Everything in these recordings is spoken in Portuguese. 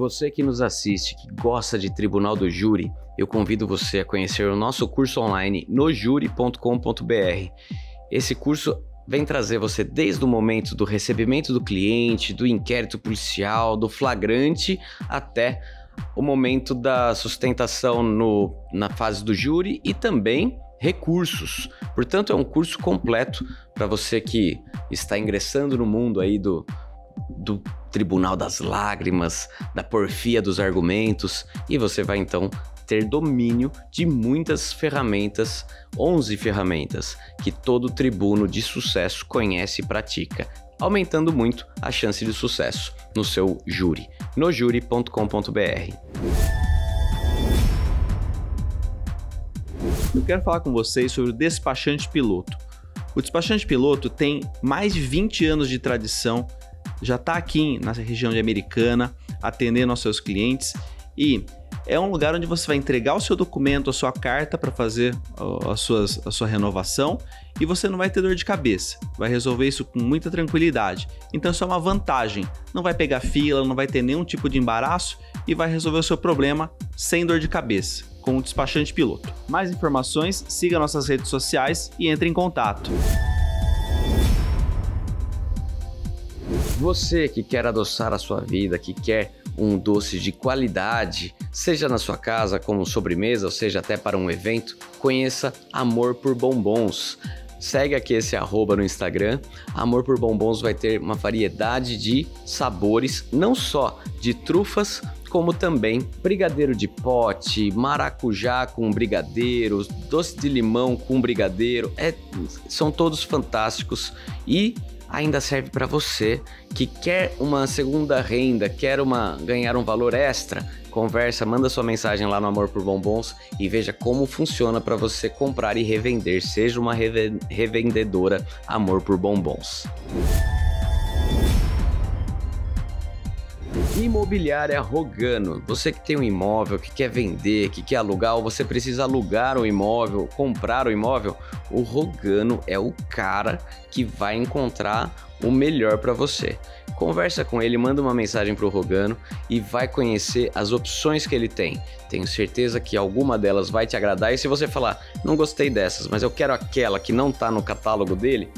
Você que nos assiste, que gosta de Tribunal do Júri, eu convido você a conhecer o nosso curso online nojuri.com.br. Esse curso vem trazer você desde o momento do recebimento do cliente, do inquérito policial, do flagrante, até o momento da sustentação na fase do júri e também recursos. Portanto, é um curso completo para você que está ingressando no mundo aí do Tribunal das Lágrimas, da porfia dos argumentos, e você vai então ter domínio de muitas ferramentas, 11 ferramentas, que todo tribuno de sucesso conhece e pratica, aumentando muito a chance de sucesso no seu júri, nojuri.com.br. Eu quero falar com vocês sobre o despachante piloto. O despachante piloto tem mais de 20 anos de tradição, já está aqui na região de Americana, atendendo aos seus clientes, e é um lugar onde você vai entregar o seu documento, a sua carta para fazer a sua renovação, e você não vai ter dor de cabeça, vai resolver isso com muita tranquilidade. Então isso é uma vantagem, não vai pegar fila, não vai ter nenhum tipo de embaraço e vai resolver o seu problema sem dor de cabeça, com o despachante piloto. Mais informações, siga nossas redes sociais e entre em contato. Você que quer adoçar a sua vida, que quer um doce de qualidade, seja na sua casa como sobremesa, ou seja até para um evento, conheça Amor por Bombons. Segue aqui esse @ no Instagram. Amor por Bombons vai ter uma variedade de sabores, não só de trufas, como também brigadeiro de pote, maracujá com brigadeiro, doce de limão com brigadeiro. São todos fantásticos e ainda serve para você que quer uma segunda renda, quer ganhar um valor extra. Conversa, manda sua mensagem lá no Amor por Bombons e veja como funciona para você comprar e revender. Seja uma revendedora Amor por Bombons. Imobiliária Rogano. Você que tem um imóvel, que quer vender, que quer alugar, ou você precisa alugar um imóvel, comprar o imóvel, o Rogano é o cara que vai encontrar o melhor para você. Conversa com ele, manda uma mensagem para o Rogano e vai conhecer as opções que ele tem. Tenho certeza que alguma delas vai te agradar, e se você falar, não gostei dessas, mas eu quero aquela que não está no catálogo dele,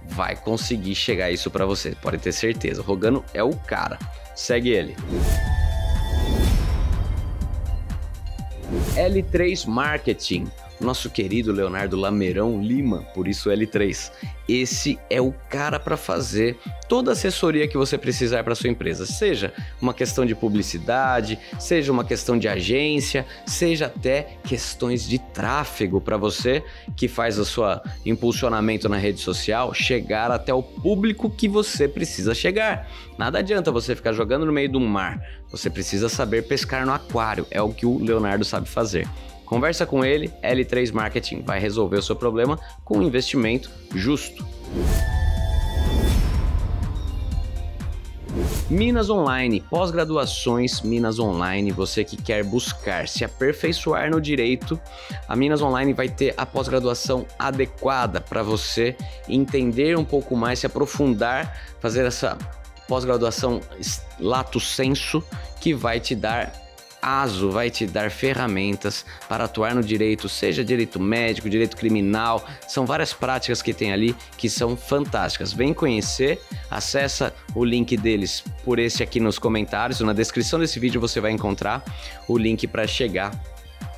vai conseguir chegar a isso para você, pode ter certeza. O Rogano é o cara. Segue ele. L3 Marketing. Nosso querido Leonardo Lameirão Lima, por isso L3. Esse é o cara para fazer toda a assessoria que você precisar para sua empresa, seja uma questão de publicidade, seja uma questão de agência, seja até questões de tráfego para você que faz o seu impulsionamento na rede social chegar até o público que você precisa chegar. Nada adianta você ficar jogando no meio do mar, você precisa saber pescar no aquário, é o que o Leonardo sabe fazer. Conversa com ele, L3 Marketing vai resolver o seu problema com um investimento justo. Minas Online, pós-graduações Minas Online, você que quer buscar se aperfeiçoar no direito, a Minas Online vai ter a pós-graduação adequada para você entender um pouco mais, se aprofundar, fazer essa pós-graduação lato sensu que vai te dar vai te dar ferramentas para atuar no direito, seja direito médico, direito criminal, são várias práticas que tem ali que são fantásticas. Vem conhecer, acessa o link deles por esse aqui nos comentários, na descrição desse vídeo você vai encontrar o link para chegar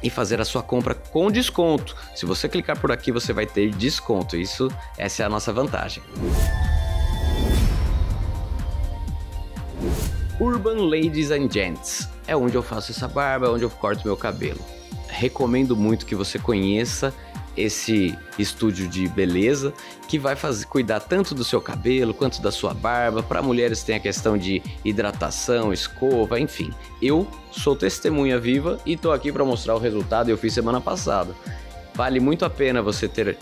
e fazer a sua compra com desconto. Se você clicar por aqui você vai ter desconto, essa é a nossa vantagem. Urban Ladies and Gents, é onde eu faço essa barba, é onde eu corto meu cabelo. Recomendo muito que você conheça esse estúdio de beleza que vai cuidar tanto do seu cabelo quanto da sua barba. Para mulheres tem a questão de hidratação, escova, enfim. Eu sou testemunha viva e tô aqui para mostrar o resultado, eu fiz semana passada. Vale muito a pena você ter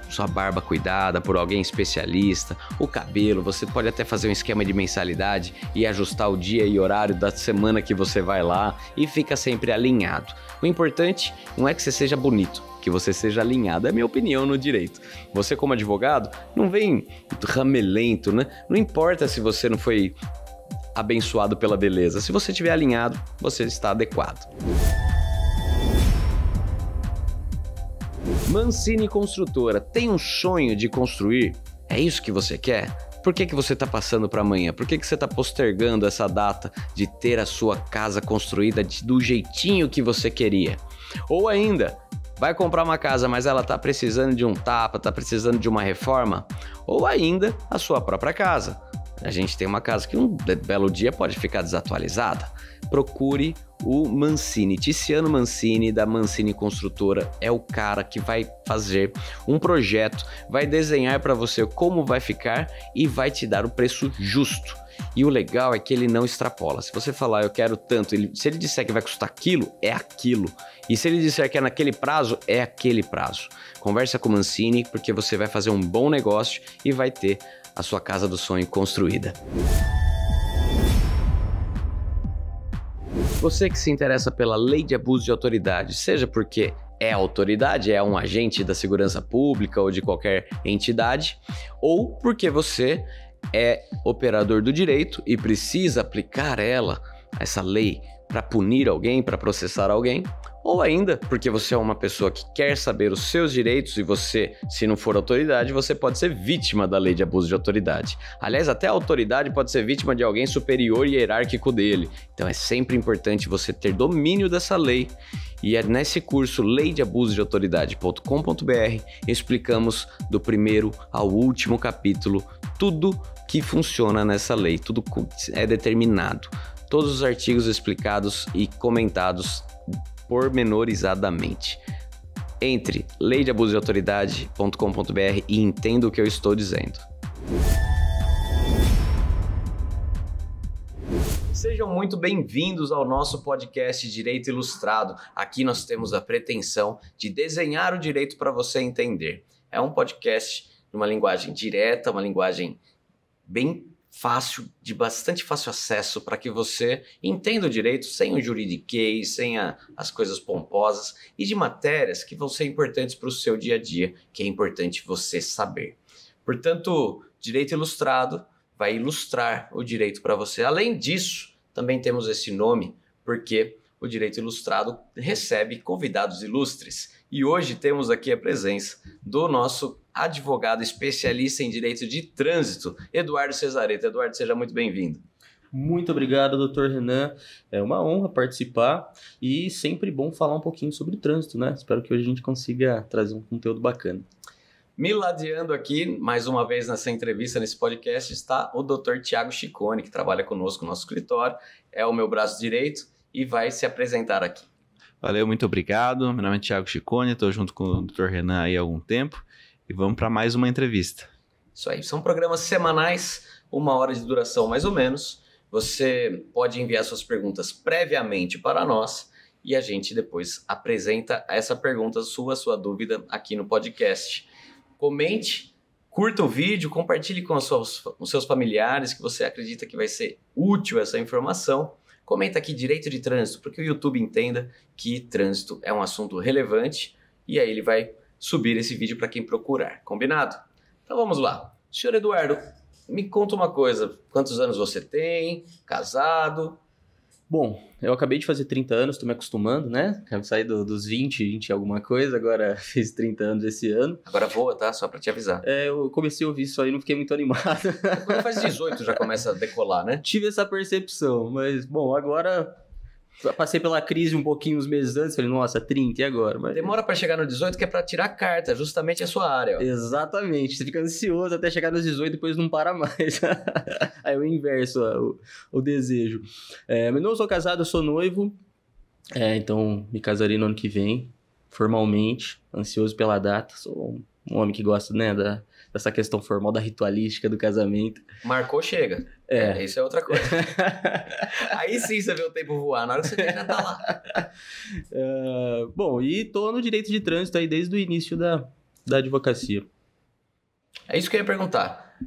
sua barba cuidada por alguém especialista, o cabelo, você pode até fazer um esquema de mensalidade e ajustar o dia e horário da semana que você vai lá e fica sempre alinhado. O importante não é que você seja bonito, que você seja alinhado, é a minha opinião no direito. Você como advogado não vem ramelento, né? Não importa se você não foi abençoado pela beleza. Se você estiver alinhado, você está adequado. Mancini Construtora, tem um sonho de construir? É isso que você quer? Por que você está passando para amanhã? Por que você está postergando essa data de ter a sua casa construída do jeitinho que você queria? Ou ainda, vai comprar uma casa, mas ela está precisando de um tapa, está precisando de uma reforma? Ou ainda, a sua própria casa. A gente tem uma casa que um belo dia pode ficar desatualizada. Procure o Mancini. Tiziano Mancini, da Mancini Construtora, é o cara que vai fazer um projeto, vai desenhar para você como vai ficar e vai te dar o preço justo. E o legal é que ele não extrapola. Se você falar, eu quero tanto, se ele disser que vai custar aquilo, é aquilo. E se ele disser que é naquele prazo, é aquele prazo. Conversa com o Mancini, porque você vai fazer um bom negócio e vai ter a sua casa do sonho construída. Você que se interessa pela lei de abuso de autoridade, seja porque é autoridade, é um agente da segurança pública ou de qualquer entidade, ou porque você é operador do direito e precisa aplicar essa lei, para punir alguém, para processar alguém, ou ainda porque você é uma pessoa que quer saber os seus direitos e você, se não for autoridade, você pode ser vítima da lei de abuso de autoridade. Aliás, até a autoridade pode ser vítima de alguém superior e hierárquico dele. Então é sempre importante você ter domínio dessa lei. E é nesse curso leideabusodeautoridade.com.br explicamos do primeiro ao último capítulo tudo que funciona nessa lei, tudo é determinado. Todos os artigos explicados e comentados pormenorizadamente. Entre leideabusodeautoridade.com.br e entenda o que eu estou dizendo. Sejam muito bem-vindos ao nosso podcast Direito Ilustrado. Aqui nós temos a pretensão de desenhar o direito para você entender. É um podcast de uma linguagem direta, uma linguagem bem fácil, de bastante fácil acesso para que você entenda o direito sem o juridiquês, sem as coisas pomposas e de matérias que vão ser importantes para o seu dia a dia, que é importante você saber. Portanto, Direito Ilustrado vai ilustrar o direito para você. Além disso, também temos esse nome porque o Direito Ilustrado recebe convidados ilustres. E hoje temos aqui a presença do nosso advogado especialista em direito de trânsito, Eduardo Cesareto. Eduardo, seja muito bem-vindo. Muito obrigado, doutor Renan. É uma honra participar e sempre bom falar um pouquinho sobre trânsito, né? Espero que hoje a gente consiga trazer um conteúdo bacana. Me ladeando aqui, mais uma vez nessa entrevista, nesse podcast, está o doutor Tiago Ciccone, que trabalha conosco no nosso escritório, é o meu braço direito e vai se apresentar aqui. Valeu, muito obrigado. Meu nome é Tiago Ciccone, estou junto com o Dr. Renan aí há algum tempo e vamos para mais uma entrevista. Isso aí, são programas semanais, 1 hora de duração mais ou menos. Você pode enviar suas perguntas previamente para nós e a gente depois apresenta essa pergunta, sua dúvida aqui no podcast. Comente, curta o vídeo, compartilhe com os seus familiares que você acredita que vai ser útil essa informação. Comenta aqui direito de trânsito, porque o YouTube entenda que trânsito é um assunto relevante e aí ele vai subir esse vídeo para quem procurar. Combinado? Então vamos lá. Senhor Eduardo, me conta uma coisa. Quantos anos você tem? Casado? Bom, eu acabei de fazer 30 anos, tô me acostumando, né? Eu saí dos 20 e alguma coisa, agora fiz 30 anos esse ano. Agora voa, tá? Só pra te avisar. Eu comecei a ouvir isso aí e não fiquei muito animado. Quando faz 18 já começa a decolar, né? Tive essa percepção, mas, bom, agora passei pela crise um pouquinho uns meses antes, falei, nossa, 30 e agora? Mas... Demora pra chegar no 18 que é pra tirar a carta, justamente a sua área. Ó. Exatamente, você fica ansioso até chegar nos 18 e depois não para mais. Aí eu inverso o desejo. Mas não sou casado, eu sou noivo, então me casarei no ano que vem, formalmente, ansioso pela data, sou um homem que gosta, né, dessa questão formal, da ritualística do casamento. Marcou, chega. Isso é outra coisa. Aí sim você vê o tempo voar, na hora que você já tá lá. Bom, e tô no direito de trânsito aí desde o início da advocacia. É isso que eu ia perguntar.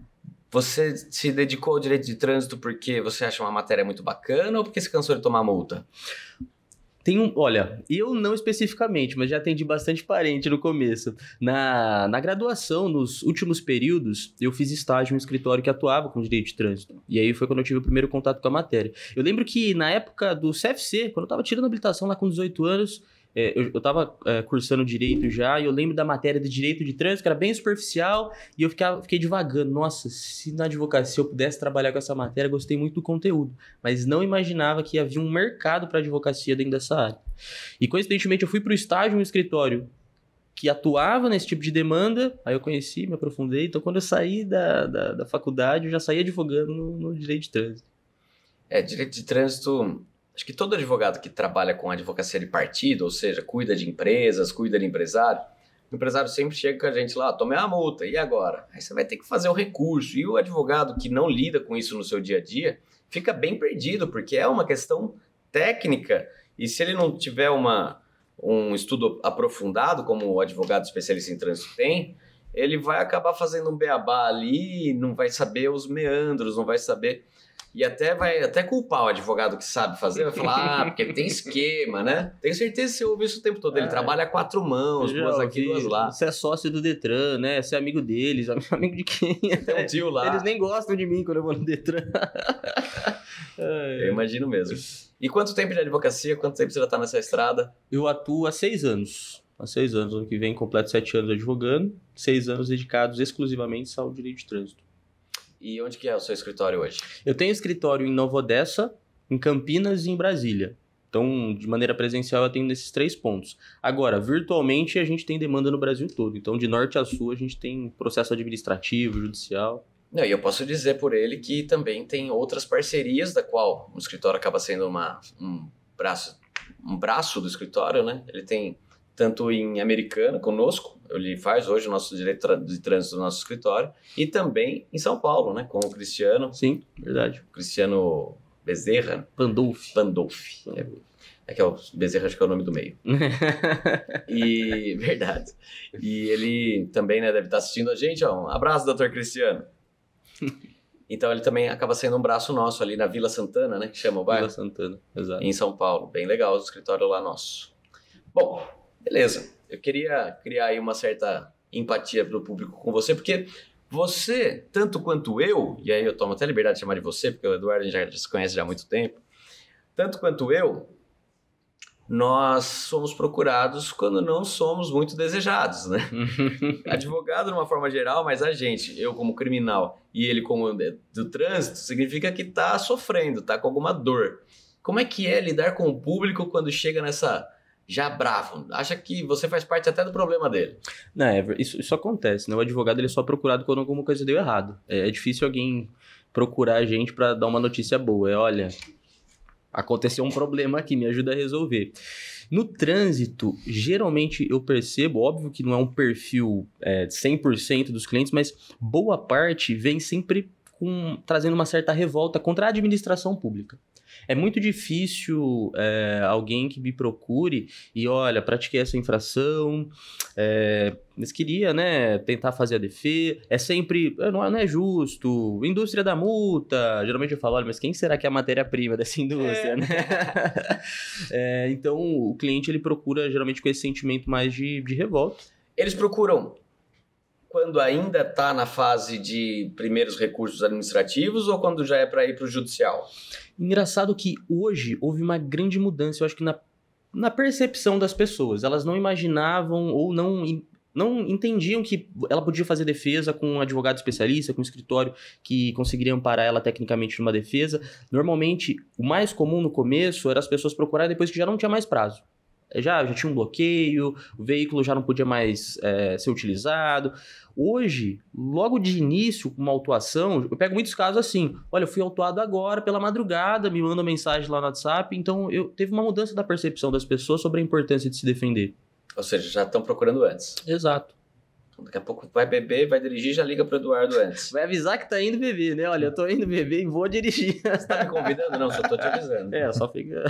Você se dedicou ao direito de trânsito porque você acha uma matéria muito bacana ou porque se cansou de tomar multa? Olha, eu não especificamente, mas já atendi bastante parente no começo. Na graduação, nos últimos períodos, eu fiz estágio em um escritório que atuava com direito de trânsito. E aí foi quando eu tive o primeiro contato com a matéria. Eu lembro que na época do CFC, quando eu tava tirando a habilitação lá com 18 anos, eu tava cursando direito já, e eu lembro da matéria de direito de trânsito, que era bem superficial, e eu fiquei divagando. Nossa, se na advocacia eu pudesse trabalhar com essa matéria, gostei muito do conteúdo, mas não imaginava que havia um mercado para advocacia dentro dessa área. E coincidentemente eu fui para o estágio em um escritório que atuava nesse tipo de demanda, aí eu conheci, me aprofundei, então quando eu saí da faculdade, eu já saí advogando no direito de trânsito. Direito de trânsito... Acho que todo advogado que trabalha com advocacia de partido, ou seja, cuida de empresas, cuida de empresário, o empresário sempre chega com a gente lá, tomei uma multa, e agora? Aí você vai ter que fazer o recurso. E o advogado que não lida com isso no seu dia a dia, fica bem perdido, porque é uma questão técnica, e se ele não tiver um estudo aprofundado, como o advogado especialista em trânsito tem, ele vai acabar fazendo um beabá ali, não vai saber os meandros, não vai saber... E vai até culpar o advogado que sabe fazer, vai falar, porque ele tem esquema, né? Tenho certeza que você ouve isso o tempo todo. Ele trabalha a 4 mãos, duas aqui, duas lá. Você é sócio do Detran, né? Você é amigo deles, amigo de quem? Tem um tio lá. Eles nem gostam de mim quando eu vou no Detran. Eu imagino mesmo. E quanto tempo de advocacia? Quanto tempo você já está nessa estrada? Eu atuo há 6 anos. Há 6 anos. Ano que vem completo 7 anos advogando. 6 anos dedicados exclusivamente ao direito de trânsito. E onde que é o seu escritório hoje? Eu tenho escritório em Nova Odessa, em Campinas e em Brasília. Então, de maneira presencial, eu atendo nesses 3 pontos. Agora, virtualmente, a gente tem demanda no Brasil todo. Então, de norte a sul, a gente tem processo administrativo, judicial. E eu posso dizer por ele que também tem outras parcerias, da qual o escritório acaba sendo um braço do escritório, né? Ele tem tanto em Americana, conosco, ele faz hoje o nosso direito de trânsito do nosso escritório, e também em São Paulo, né, com o Cristiano. Sim, verdade. Cristiano Bezerra. Pandolfi. É que é o Bezerra, acho que é o nome do meio. Verdade. E ele também, né, deve estar assistindo a gente. Um abraço, doutor Cristiano. Então ele também acaba sendo um braço nosso ali na Vila Santana, né, que chama o bairro. Vila Santana, exato. Em São Paulo. Bem legal o escritório lá nosso. Bom, beleza. Eu queria criar aí uma certa empatia pro público com você, porque você, tanto quanto eu, e aí eu tomo até a liberdade de chamar de você, porque o Eduardo a gente já se conhece já há muito tempo, tanto quanto eu, nós somos procurados quando não somos muito desejados, né? Advogado de uma forma geral, mas a gente, eu como criminal e ele como do trânsito, significa que tá sofrendo, tá com alguma dor. Como é que é lidar com o público quando chega nessa... já bravo, acha que você faz parte até do problema dele? Não, isso acontece, né? O advogado ele é só procurado quando alguma coisa deu errado. É difícil alguém procurar a gente para dar uma notícia boa. Olha, aconteceu um problema aqui, me ajuda a resolver. No trânsito, geralmente eu percebo, óbvio que não é um perfil 100% dos clientes, mas boa parte vem sempre trazendo uma certa revolta contra a administração pública. É muito difícil alguém que me procure e, olha, pratiquei essa infração, mas queria, né, tentar fazer a defesa. É sempre, não é justo, indústria da multa. Geralmente eu falo, olha, mas quem será que é a matéria-prima dessa indústria, né? Então, o cliente, ele procura, geralmente, com esse sentimento mais de revolta. Eles procuram quando ainda está na fase de primeiros recursos administrativos ou quando já é para ir para o judicial? Engraçado que hoje houve uma grande mudança, eu acho que na percepção das pessoas. Elas não imaginavam ou não entendiam que ela podia fazer defesa com um advogado especialista, com um escritório que conseguiria amparar ela tecnicamente numa defesa. Normalmente, o mais comum no começo era as pessoas procurarem depois que já não tinha mais prazo. Já tinha um bloqueio, o veículo já não podia mais ser utilizado. Hoje, logo de início, com uma autuação, eu pego muitos casos assim, olha, eu fui autuado agora pela madrugada, me manda mensagem lá no WhatsApp, então teve uma mudança da percepção das pessoas sobre a importância de se defender. Ou seja, já estão procurando antes. Exato. Então, daqui a pouco vai beber, vai dirigir, já liga pro Eduardo antes. Vai avisar que tá indo beber, né? Olha, eu tô indo beber e vou dirigir. Você tá me convidando? Não, só tô te avisando. Só fica...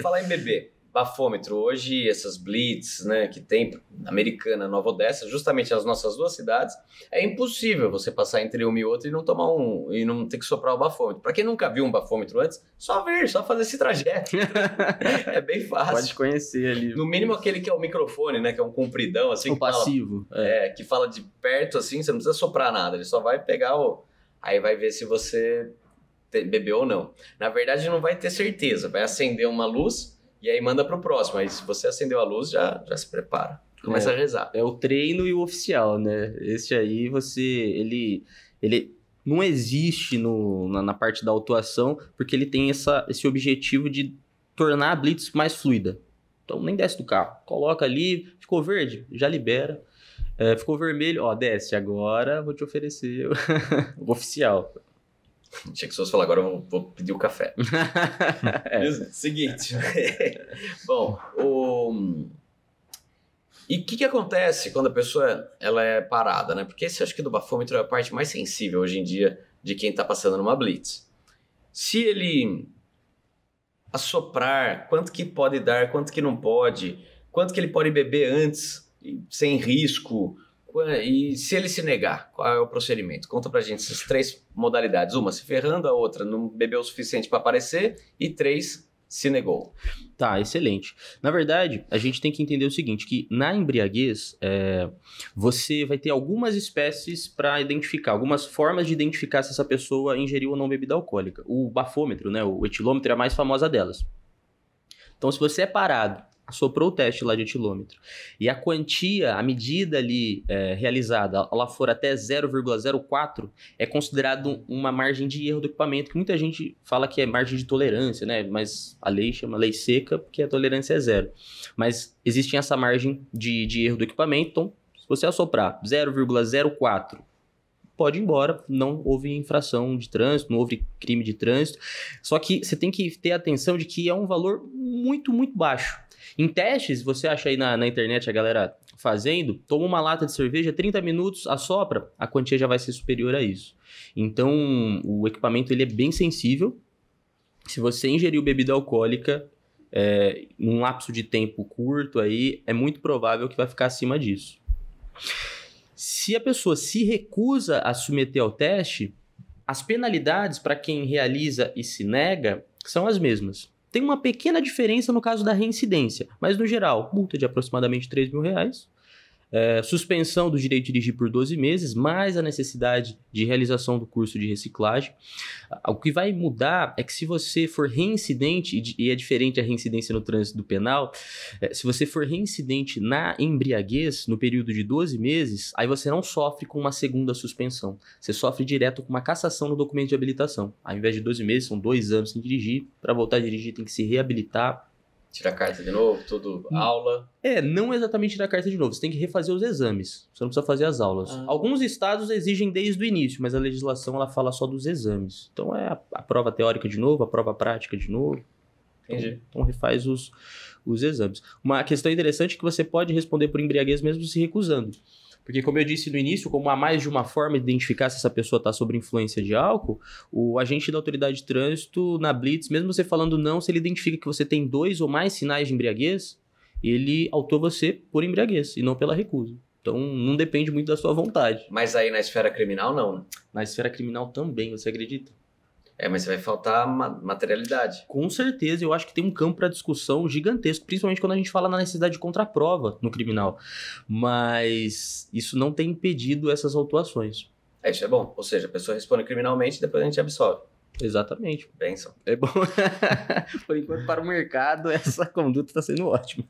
Falar em beber. bafômetro. Hoje, essas blitz, né, que tem Americana, Nova Odessa, justamente as nossas 2 cidades, é impossível você passar entre uma e outra e não tomar e não ter que soprar o bafômetro. Para quem nunca viu um bafômetro antes, só fazer esse trajeto. É bem fácil. Pode conhecer ali. No mínimo aquele que é o microfone, né, que é um compridão, assim. O passivo. Que fala de perto, assim, você não precisa soprar nada, ele só vai pegar aí vai ver se você bebeu ou não. Na verdade, não vai ter certeza, vai acender uma luz e aí manda pro próximo. Aí se você acendeu a luz, já se prepara. Começa a rezar. É o treino e o oficial, né? Esse aí, ele não existe na parte da autuação, porque ele tem esse objetivo de tornar a blitz mais fluida. Então, nem desce do carro. Coloca ali, ficou verde, já libera. Ficou vermelho, desce. Agora vou te oferecer o oficial. Tinha que só falar, agora eu vou pedir o café. Seguinte. Bom, e o que acontece quando a pessoa ela é parada, né? Porque esse acho que do bafômetro é a parte mais sensível hoje em dia de quem está passando numa blitz. Se ele assoprar, quanto que pode dar, quanto que não pode, quanto que ele pode beber antes, sem risco, e se ele se negar, qual é o procedimento? Conta pra gente essas 3 modalidades. Uma, se ferrando, a outra, não bebeu o suficiente para aparecer, e 3, se negou. Tá, excelente. Na verdade, a gente tem que entender o seguinte, que na embriaguez, você vai ter algumas espécies para identificar, algumas formas de identificar se essa pessoa ingeriu ou não bebida alcoólica. O bafômetro, né, o etilômetro é a mais famosa delas. Então, se você é parado, assoprou o teste lá de etilômetro, e a quantia, a medida ali realizada, ela for até 0,04, é considerado uma margem de erro do equipamento, que muita gente fala que é margem de tolerância, né? Mas a lei chama lei seca, porque a tolerância é 0. Mas existe essa margem de erro do equipamento, então, se você assoprar 0,04, pode ir embora, não houve infração de trânsito, não houve crime de trânsito, só que você tem que ter atenção de que é um valor muito, muito baixo. Em testes, você acha aí na internet a galera fazendo, toma uma lata de cerveja, 30 minutos, assopra, a quantia já vai ser superior a isso. Então, o equipamento ele é bem sensível. Se você ingeriu bebida alcoólica num lapso de tempo curto, aí é muito provável que vai ficar acima disso. Se a pessoa se recusa a submeter ao teste, as penalidades para quem realiza e se nega são as mesmas. Tem uma pequena diferença no caso da reincidência, mas no geral, multa de aproximadamente R$3.000, suspensão do direito de dirigir por 12 meses, mais a necessidade de realização do curso de reciclagem. O que vai mudar é que se você for reincidente, e é diferente a reincidência no trânsito do penal, se você for reincidente na embriaguez, no período de 12 meses, aí você não sofre com uma segunda suspensão. Você sofre direto com uma cassação no documento de habilitação. Ao invés de 12 meses, são 2 anos sem dirigir. Para voltar a dirigir, tem que se reabilitar. Tira a carta de novo, tudo, aula. Não exatamente tirar a carta de novo, você tem que refazer os exames, você não precisa fazer as aulas. Alguns estados exigem desde o início, mas a legislação ela fala só dos exames. Então é a prova teórica de novo, a prova prática de novo. Entendi. Então refaz os exames. Uma questão interessante é que você pode responder por embriaguez mesmo se recusando. Porque, como eu disse no início, como há mais de uma forma de identificar se essa pessoa está sob influência de álcool, o agente da autoridade de trânsito, na blitz, mesmo você falando não, se ele identifica que você tem 2 ou mais sinais de embriaguez, ele autua você por embriaguez e não pela recusa. Então, não depende muito da sua vontade. Mas aí na esfera criminal, não, né? Na esfera criminal também, você acredita? Mas vai faltar materialidade. Com certeza, eu acho que tem um campo para discussão gigantesco, principalmente quando a gente fala na necessidade de contraprova no criminal. Mas isso não tem impedido essas autuações. Isso é bom. Ou seja, a pessoa responde criminalmente e depois a gente absolve. Exatamente. Benção. É bom. Por enquanto, para o mercado, essa conduta está sendo ótima.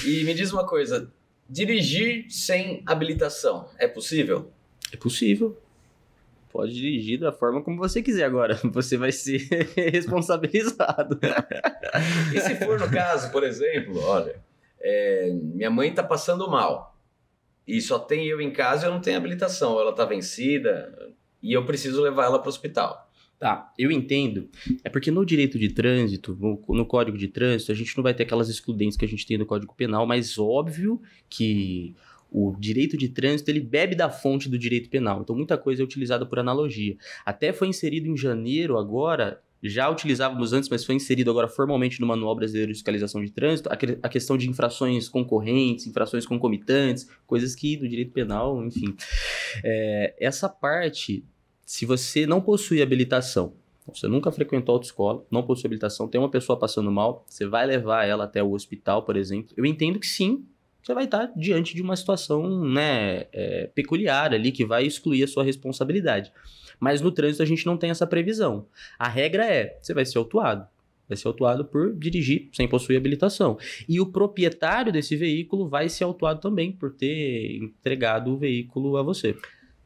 E me diz uma coisa, dirigir sem habilitação é possível? É possível. Pode dirigir da forma como você quiser agora. Você vai ser responsabilizado. E se for no caso, por exemplo, olha, minha mãe está passando mal e só tem eu em casa e eu não tenho habilitação, ela está vencida e eu preciso levar ela para o hospital. Tá, eu entendo. É porque no direito de trânsito, no Código de Trânsito, a gente não vai ter aquelas excludentes que a gente tem no Código Penal, mas óbvio que o direito de trânsito, ele bebe da fonte do direito penal. Então, muita coisa é utilizada por analogia. Até foi inserido em janeiro agora, já utilizávamos antes, mas foi inserido agora formalmente no Manual Brasileiro de Fiscalização de Trânsito, a questão de infrações concorrentes, infrações concomitantes, coisas que do direito penal, enfim. Essa parte, se você não possui habilitação, você nunca frequentou autoescola, não possui habilitação, tem uma pessoa passando mal, você vai levar ela até o hospital, por exemplo, eu entendo que sim, você vai estar diante de uma situação, né, peculiar ali, que vai excluir a sua responsabilidade. Mas no trânsito a gente não tem essa previsão. A regra você vai ser autuado. Vai ser autuado por dirigir sem possuir habilitação. E o proprietário desse veículo vai ser autuado também por ter entregado o veículo a você.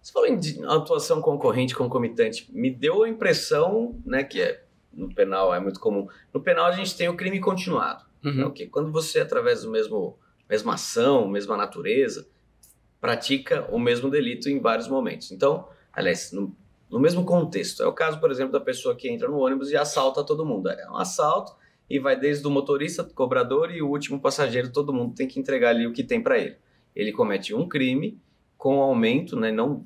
Você falou em autuação concorrente, concomitante. Me deu a impressão, né, que no penal é muito comum. No penal a gente tem o crime continuado. Né, que quando você, através do mesma ação, mesma natureza, pratica o mesmo delito em vários momentos. Então, aliás, no mesmo contexto. É o caso, por exemplo, da pessoa que entra no ônibus e assalta todo mundo. É um assalto e vai desde o motorista, cobrador e o último passageiro, todo mundo tem que entregar ali o que tem para ele. Ele comete um crime com aumento, né, não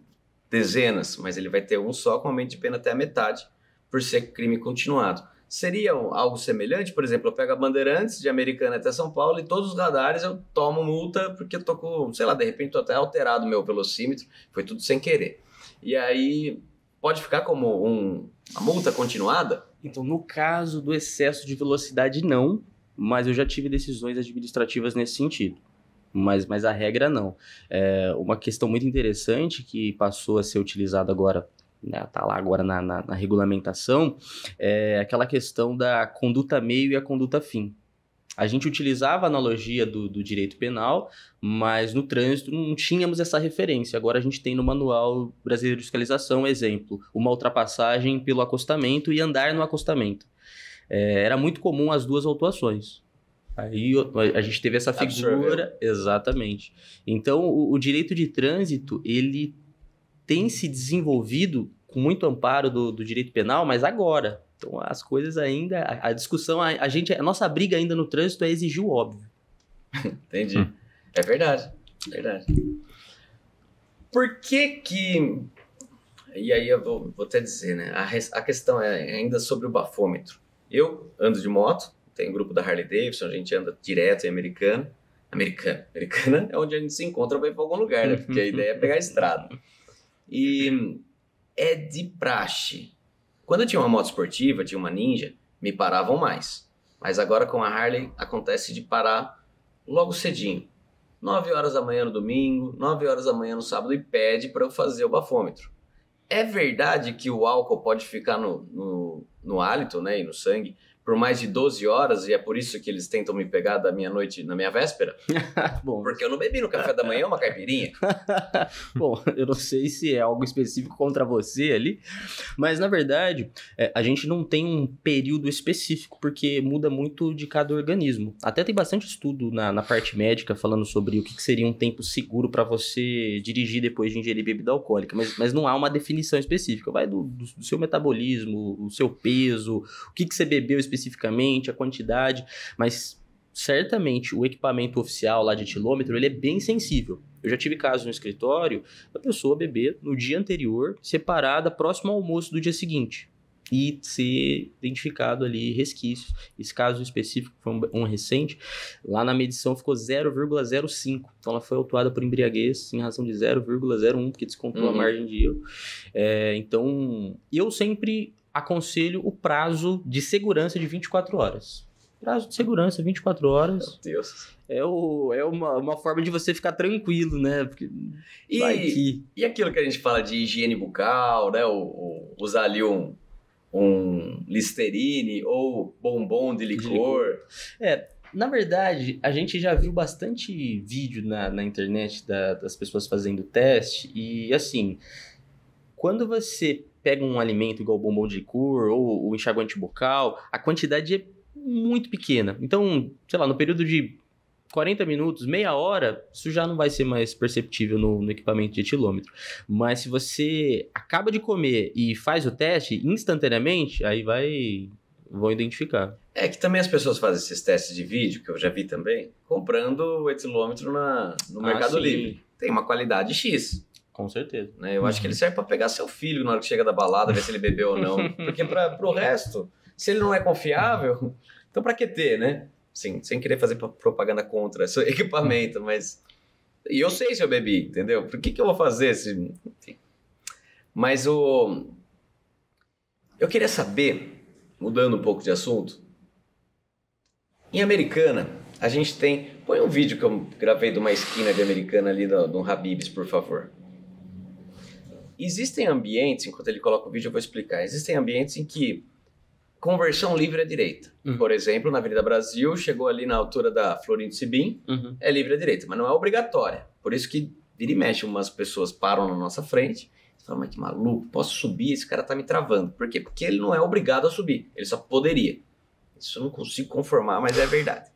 dezenas, mas ele vai ter um só com aumento de pena até a metade por ser crime continuado. Seria algo semelhante? Por exemplo, eu pego a Bandeirantes de Americana até São Paulo e todos os radares eu tomo multa porque eu tô com, sei lá, de repente tô até alterado o meu velocímetro, foi tudo sem querer. E aí pode ficar como uma multa continuada? Então, no caso do excesso de velocidade, não, mas eu já tive decisões administrativas nesse sentido. Mas a regra não. Uma questão muito interessante que passou a ser utilizada agora, né, tá lá agora na regulamentação, é aquela questão da conduta meio e a conduta fim. A gente utilizava a analogia do direito penal, mas no trânsito não tínhamos essa referência. Agora a gente tem no Manual Brasileiro de Fiscalização, exemplo, uma ultrapassagem pelo acostamento e andar no acostamento. Era muito comum as duas autuações. Aí a gente teve essa figura... Exatamente. Então, o direito de trânsito, ele tem se desenvolvido com muito amparo do direito penal, mas agora. Então, as coisas ainda... A discussão... A nossa briga ainda no trânsito é exigir o óbvio. Entendi. É verdade. Verdade. Por que... E aí eu vou até dizer, né? A questão é ainda sobre o bafômetro. Eu ando de moto, tem grupo da Harley Davidson, a gente anda direto em Americana. Americana é onde a gente se encontra para ir para algum lugar, né? Porque a ideia é pegar a estrada. E é de praxe. Quando eu tinha uma moto esportiva, tinha uma Ninja, me paravam mais. Mas agora com a Harley acontece de parar logo cedinho. 9 horas da manhã no domingo, 9 horas da manhã no sábado e pede para eu fazer o bafômetro. É verdade que o álcool pode ficar no hálito, né, e no sangue por mais de 12 horas e é por isso que eles tentam me pegar da minha noite na minha véspera? Bom, porque eu não bebi no café da manhã uma caipirinha. Bom, eu não sei se é algo específico contra você ali, mas na verdade a gente não tem um período específico porque muda muito de cada organismo. Até tem bastante estudo na parte médica falando sobre o que seria um tempo seguro para você dirigir depois de ingerir bebida alcoólica, mas não há uma definição específica. Vai do seu metabolismo, o seu peso, o que você bebeu especificamente, a quantidade, mas certamente o equipamento oficial lá de etilômetro, ele é bem sensível. Eu já tive casos no escritório da pessoa beber no dia anterior, separada próximo ao almoço do dia seguinte, e ser identificado ali resquícios. Esse caso específico foi um recente, lá na medição ficou 0,05, então ela foi autuada por embriaguez em razão de 0,01, porque descontou a margem de erro. Então, eu sempre aconselho o prazo de segurança de 24 horas. Prazo de segurança, 24 horas. Meu Deus. É uma forma de você ficar tranquilo, né? Porque e aquilo que a gente fala de higiene bucal, né? Ou usar ali um Listerine ou bombom de licor. Na verdade, a gente já viu bastante vídeo na internet das pessoas fazendo teste e, assim, quando você pega um alimento igual o bombom de licor ou o enxaguante bucal, a quantidade é muito pequena. Então, sei lá, no período de 40 minutos, meia hora, isso já não vai ser mais perceptível no equipamento de etilômetro. Mas se você acaba de comer e faz o teste instantaneamente, aí vão identificar. É que também as pessoas fazem esses testes de vídeo, que eu já vi também, comprando o etilômetro no Mercado Livre. Tem uma qualidade X. Com certeza. Né? Eu acho que ele serve para pegar seu filho na hora que chega da balada, ver se ele bebeu ou não. Porque pro resto, Se ele não é confiável, então para que ter, né? Sim, sem querer fazer propaganda contra esse equipamento, mas... E eu sei se eu bebi, entendeu? Por que eu vou fazer se... Enfim. Mas eu queria saber, mudando um pouco de assunto, em Americana, a gente tem... Põe um vídeo que eu gravei de uma esquina de Americana ali no Habib's, por favor. Existem ambientes, enquanto ele coloca o vídeo eu vou explicar, existem ambientes em que conversão livre à direita. Por exemplo, na Avenida Brasil, chegou ali na altura da Florindo Sibim, é livre à direita, mas não é obrigatória. Por isso que vira e mexe, umas pessoas param na nossa frente e falam, mas que maluco, posso subir? Esse cara tá me travando. Por quê? Porque ele não é obrigado a subir, ele só poderia. Isso eu não consigo conformar, mas é verdade.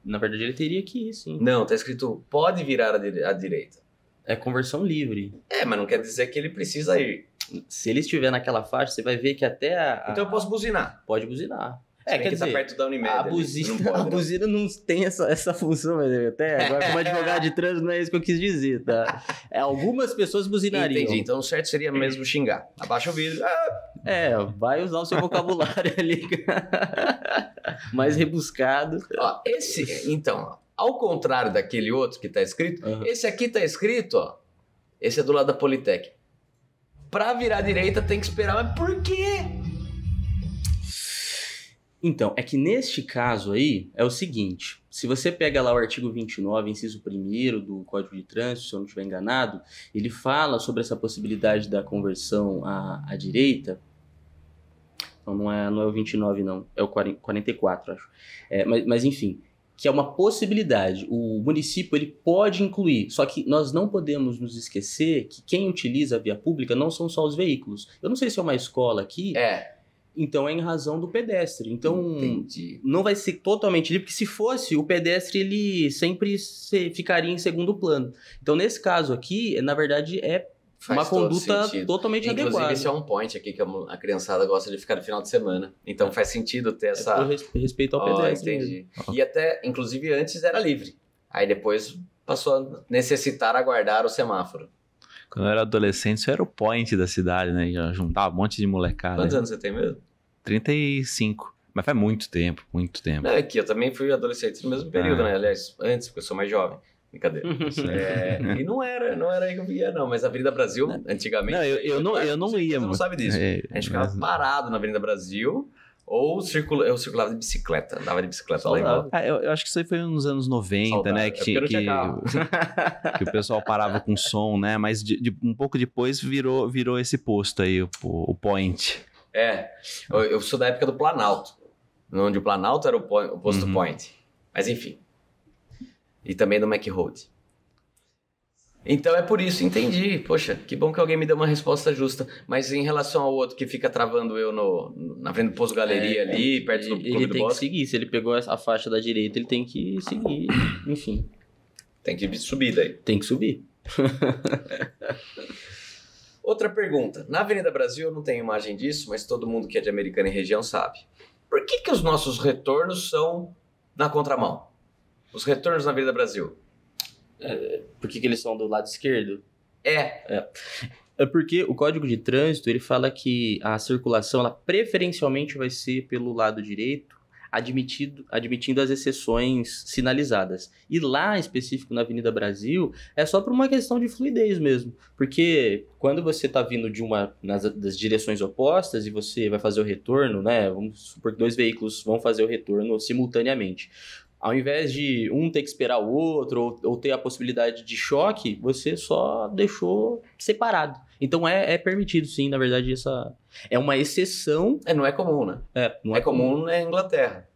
Na verdade, ele teria que ir, sim. Não, tá escrito, pode virar à direita. É conversão livre. Mas não quer dizer que ele precisa ir. Se ele estiver naquela faixa, você vai ver que até Então eu posso buzinar. Pode buzinar. Quer dizer, tá perto da Unimed. A buzina não tem essa função, mas até agora, como advogado de trânsito, não é isso que eu quis dizer, tá? Algumas pessoas buzinariam. Entendi, então o certo seria mesmo xingar. Abaixa o vidro. Vai usar o seu vocabulário ali. Mais rebuscado. Ó, então, ao contrário daquele outro que tá escrito, esse aqui tá escrito, ó. Esse é do lado da Politec. Pra virar à direita tem que esperar, mas por quê? Então, é que neste caso aí, é o seguinte, se você pega lá o artigo 29, inciso 1º do Código de Trânsito, se eu não estiver enganado, ele fala sobre essa possibilidade da conversão à direita. Então não é o 29 não, é o 44, acho. Mas enfim, que é uma possibilidade. O município ele pode incluir, só que nós não podemos nos esquecer que quem utiliza a via pública não são só os veículos. Eu não sei se é uma escola aqui, então é em razão do pedestre. Então não vai ser totalmente livre, porque se fosse, o pedestre ele sempre ficaria em segundo plano. Então nesse caso aqui, na verdade, uma conduta totalmente adequada. Inclusive, esse é um point aqui que a criançada gosta de ficar no final de semana. Então faz sentido ter essa... por respeito ao pedestre. Entendi. E até, inclusive, antes era livre. Aí depois passou a necessitar aguardar o semáforo. Quando eu era adolescente, isso era o point da cidade, né? Já juntava um monte de molecada. Quantos anos você tem mesmo? 35. Mas faz muito tempo, muito tempo. Não, é que eu também fui adolescente no mesmo período, né? Aliás, antes, porque eu sou mais jovem. Brincadeira. E não era aí que eu via, não. Mas a Avenida Brasil, antigamente... Não, eu não ia, você não sabe disso. A gente ficava parado na Avenida Brasil, ou eu circulava de bicicleta. Andava de bicicleta lá em volta. Eu acho que isso aí foi nos anos 90, né? Que o pessoal parava com som, né? Mas um pouco depois virou esse posto aí, o point. Eu sou da época do Planalto. Onde o Planalto era o posto point. Mas enfim. E também do McRoad. Então é por isso, entendi. Poxa, que bom que alguém me deu uma resposta justa. Mas em relação ao outro que fica travando eu na frente do Posto Galeria ali, perto do Clube do Bosque... Ele tem que seguir. Se ele pegou a faixa da direita, ele tem que seguir. Enfim. Tem que subir daí. Tem que subir. Outra pergunta. Na Avenida Brasil eu não tenho imagem disso, mas todo mundo que é de Americana e região sabe. Por que os nossos retornos são na contramão? Os retornos na Avenida Brasil. Por que eles são do lado esquerdo? É porque o Código de Trânsito, ele fala que a circulação, ela preferencialmente vai ser pelo lado direito, admitindo as exceções sinalizadas. E lá, específico na Avenida Brasil, é só por uma questão de fluidez mesmo. Porque quando você está vindo das direções opostas e você vai fazer o retorno, né? Vamos supor que 2 veículos vão fazer o retorno simultaneamente. Ao invés de um ter que esperar o outro ou ter a possibilidade de choque, você só deixou separado. Então é permitido, sim, na verdade, essa é uma exceção. Não é comum, né? Não é comum na Inglaterra.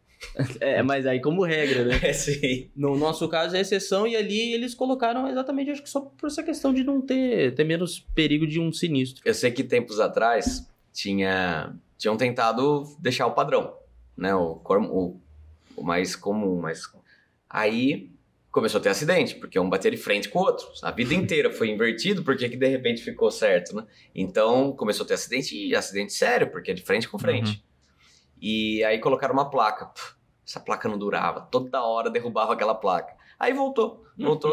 Mas aí como regra, né? Sim. No nosso caso é exceção e ali eles colocaram exatamente, acho que só por essa questão de não ter menos perigo de um sinistro. Eu sei que tempos atrás tinham tentado deixar o padrão, né? O mais comum, mas aí começou a ter acidente, porque um batia de frente com o outro. A vida inteira foi invertido, porque que de repente ficou certo, né? Então começou a ter acidente, e acidente sério, porque é de frente com frente. E aí colocaram uma placa. Essa placa não durava, toda hora derrubava aquela placa. Aí voltou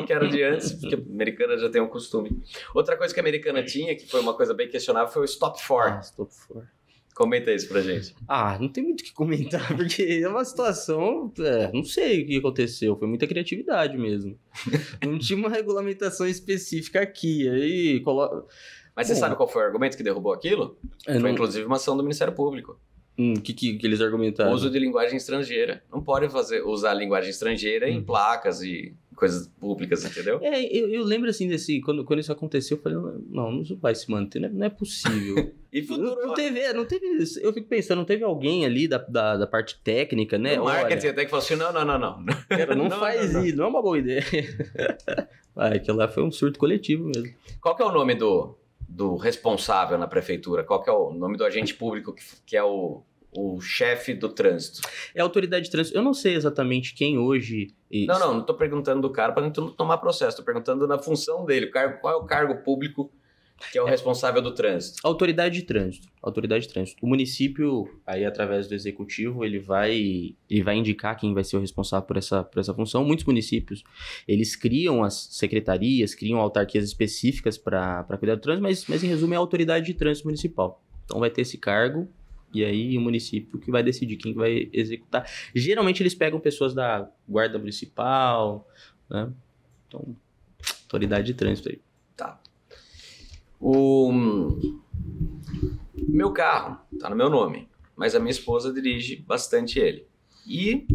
que era de antes, porque a Americana já tem um costume. Outra coisa que a Americana tinha, que foi uma coisa bem questionável, foi o Stop For. Stop For. Comenta isso pra gente. Não tem muito o que comentar, porque é uma situação... não sei o que aconteceu, foi muita criatividade mesmo. Não tinha uma regulamentação específica aqui, aí... Mas você sabe qual foi o argumento que derrubou aquilo? Foi inclusive uma ação do Ministério Público. Que eles argumentaram? O uso de linguagem estrangeira. Não pode usar linguagem estrangeira em placas e coisas públicas, entendeu? Eu lembro assim quando isso aconteceu, eu falei, não vai se manter, não é possível. E não teve isso. Eu fico pensando, não teve alguém ali da parte técnica, né? O marketing até que falou assim, não. Cara, não faz isso, não é uma boa ideia. Aquilo lá foi um surto coletivo mesmo. Qual que é o nome do responsável na prefeitura? Qual que é o nome do agente público que é o chefe do trânsito? É a autoridade de trânsito. Eu não sei exatamente quem hoje... Não tô perguntando do cara para não tomar processo. Tô perguntando na função dele. Qual é o cargo público que é o responsável do trânsito? Autoridade de trânsito. O município, aí através do executivo, ele vai indicar quem vai ser o responsável por essa função. Muitos municípios, eles criam as secretarias, criam autarquias específicas para cuidar do trânsito, mas em resumo é a autoridade de trânsito municipal. Então vai ter esse cargo e aí o município que vai decidir quem vai executar. Geralmente eles pegam pessoas da guarda municipal, né? Então, autoridade de trânsito aí. Tá. O meu carro tá no meu nome, mas a minha esposa dirige bastante ele. E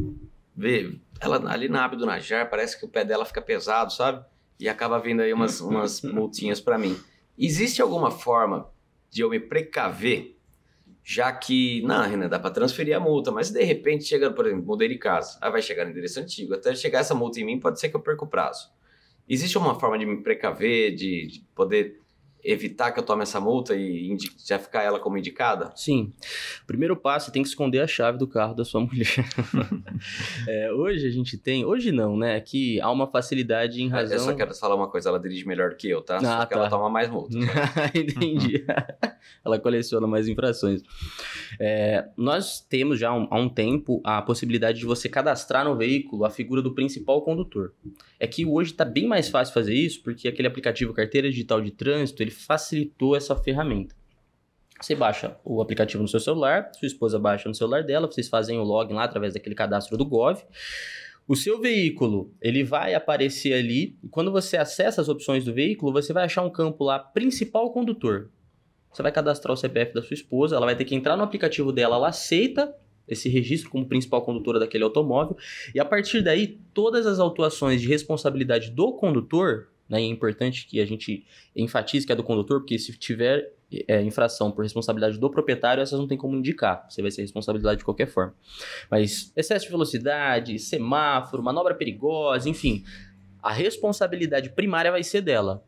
ela ali na Abdo Najar, parece que o pé dela fica pesado, sabe? E acaba vindo aí umas multinhas para mim. Existe alguma forma de eu me precaver, já que, Renan, dá para transferir a multa, mas se de repente chega, por exemplo, mudei de casa, aí vai chegar no endereço antigo, até chegar essa multa em mim, pode ser que eu perca o prazo. Existe uma forma de me precaver, de poder evitar que eu tome essa multa e já ficar ela como indicada? Sim. Primeiro passo, você tem que esconder a chave do carro da sua mulher. Hoje a gente tem... Hoje não, né? Que há uma facilidade em razão... Eu só quero falar uma coisa, ela dirige melhor do que eu, tá? Só que ela toma mais multa. Entendi. Ela coleciona mais infrações. Nós temos já há um tempo a possibilidade de você cadastrar no veículo a figura do principal condutor. É que hoje está bem mais fácil fazer isso, porque aquele aplicativo Carteira Digital de Trânsito, ele facilitou essa ferramenta. Você baixa o aplicativo no seu celular, sua esposa baixa no celular dela, vocês fazem o login lá através daquele cadastro do Gov. O seu veículo, ele vai aparecer ali, e quando você acessa as opções do veículo, você vai achar um campo lá, principal condutor. Você vai cadastrar o CPF da sua esposa, ela vai ter que entrar no aplicativo dela, ela aceita esse registro como principal condutora daquele automóvel, e a partir daí, todas as autuações de responsabilidade do condutor, né, é importante que a gente enfatize que é do condutor, porque se tiver infração por responsabilidade do proprietário, essas não tem como indicar, você vai ser responsabilidade de qualquer forma. Mas excesso de velocidade, semáforo, manobra perigosa, enfim, a responsabilidade primária vai ser dela.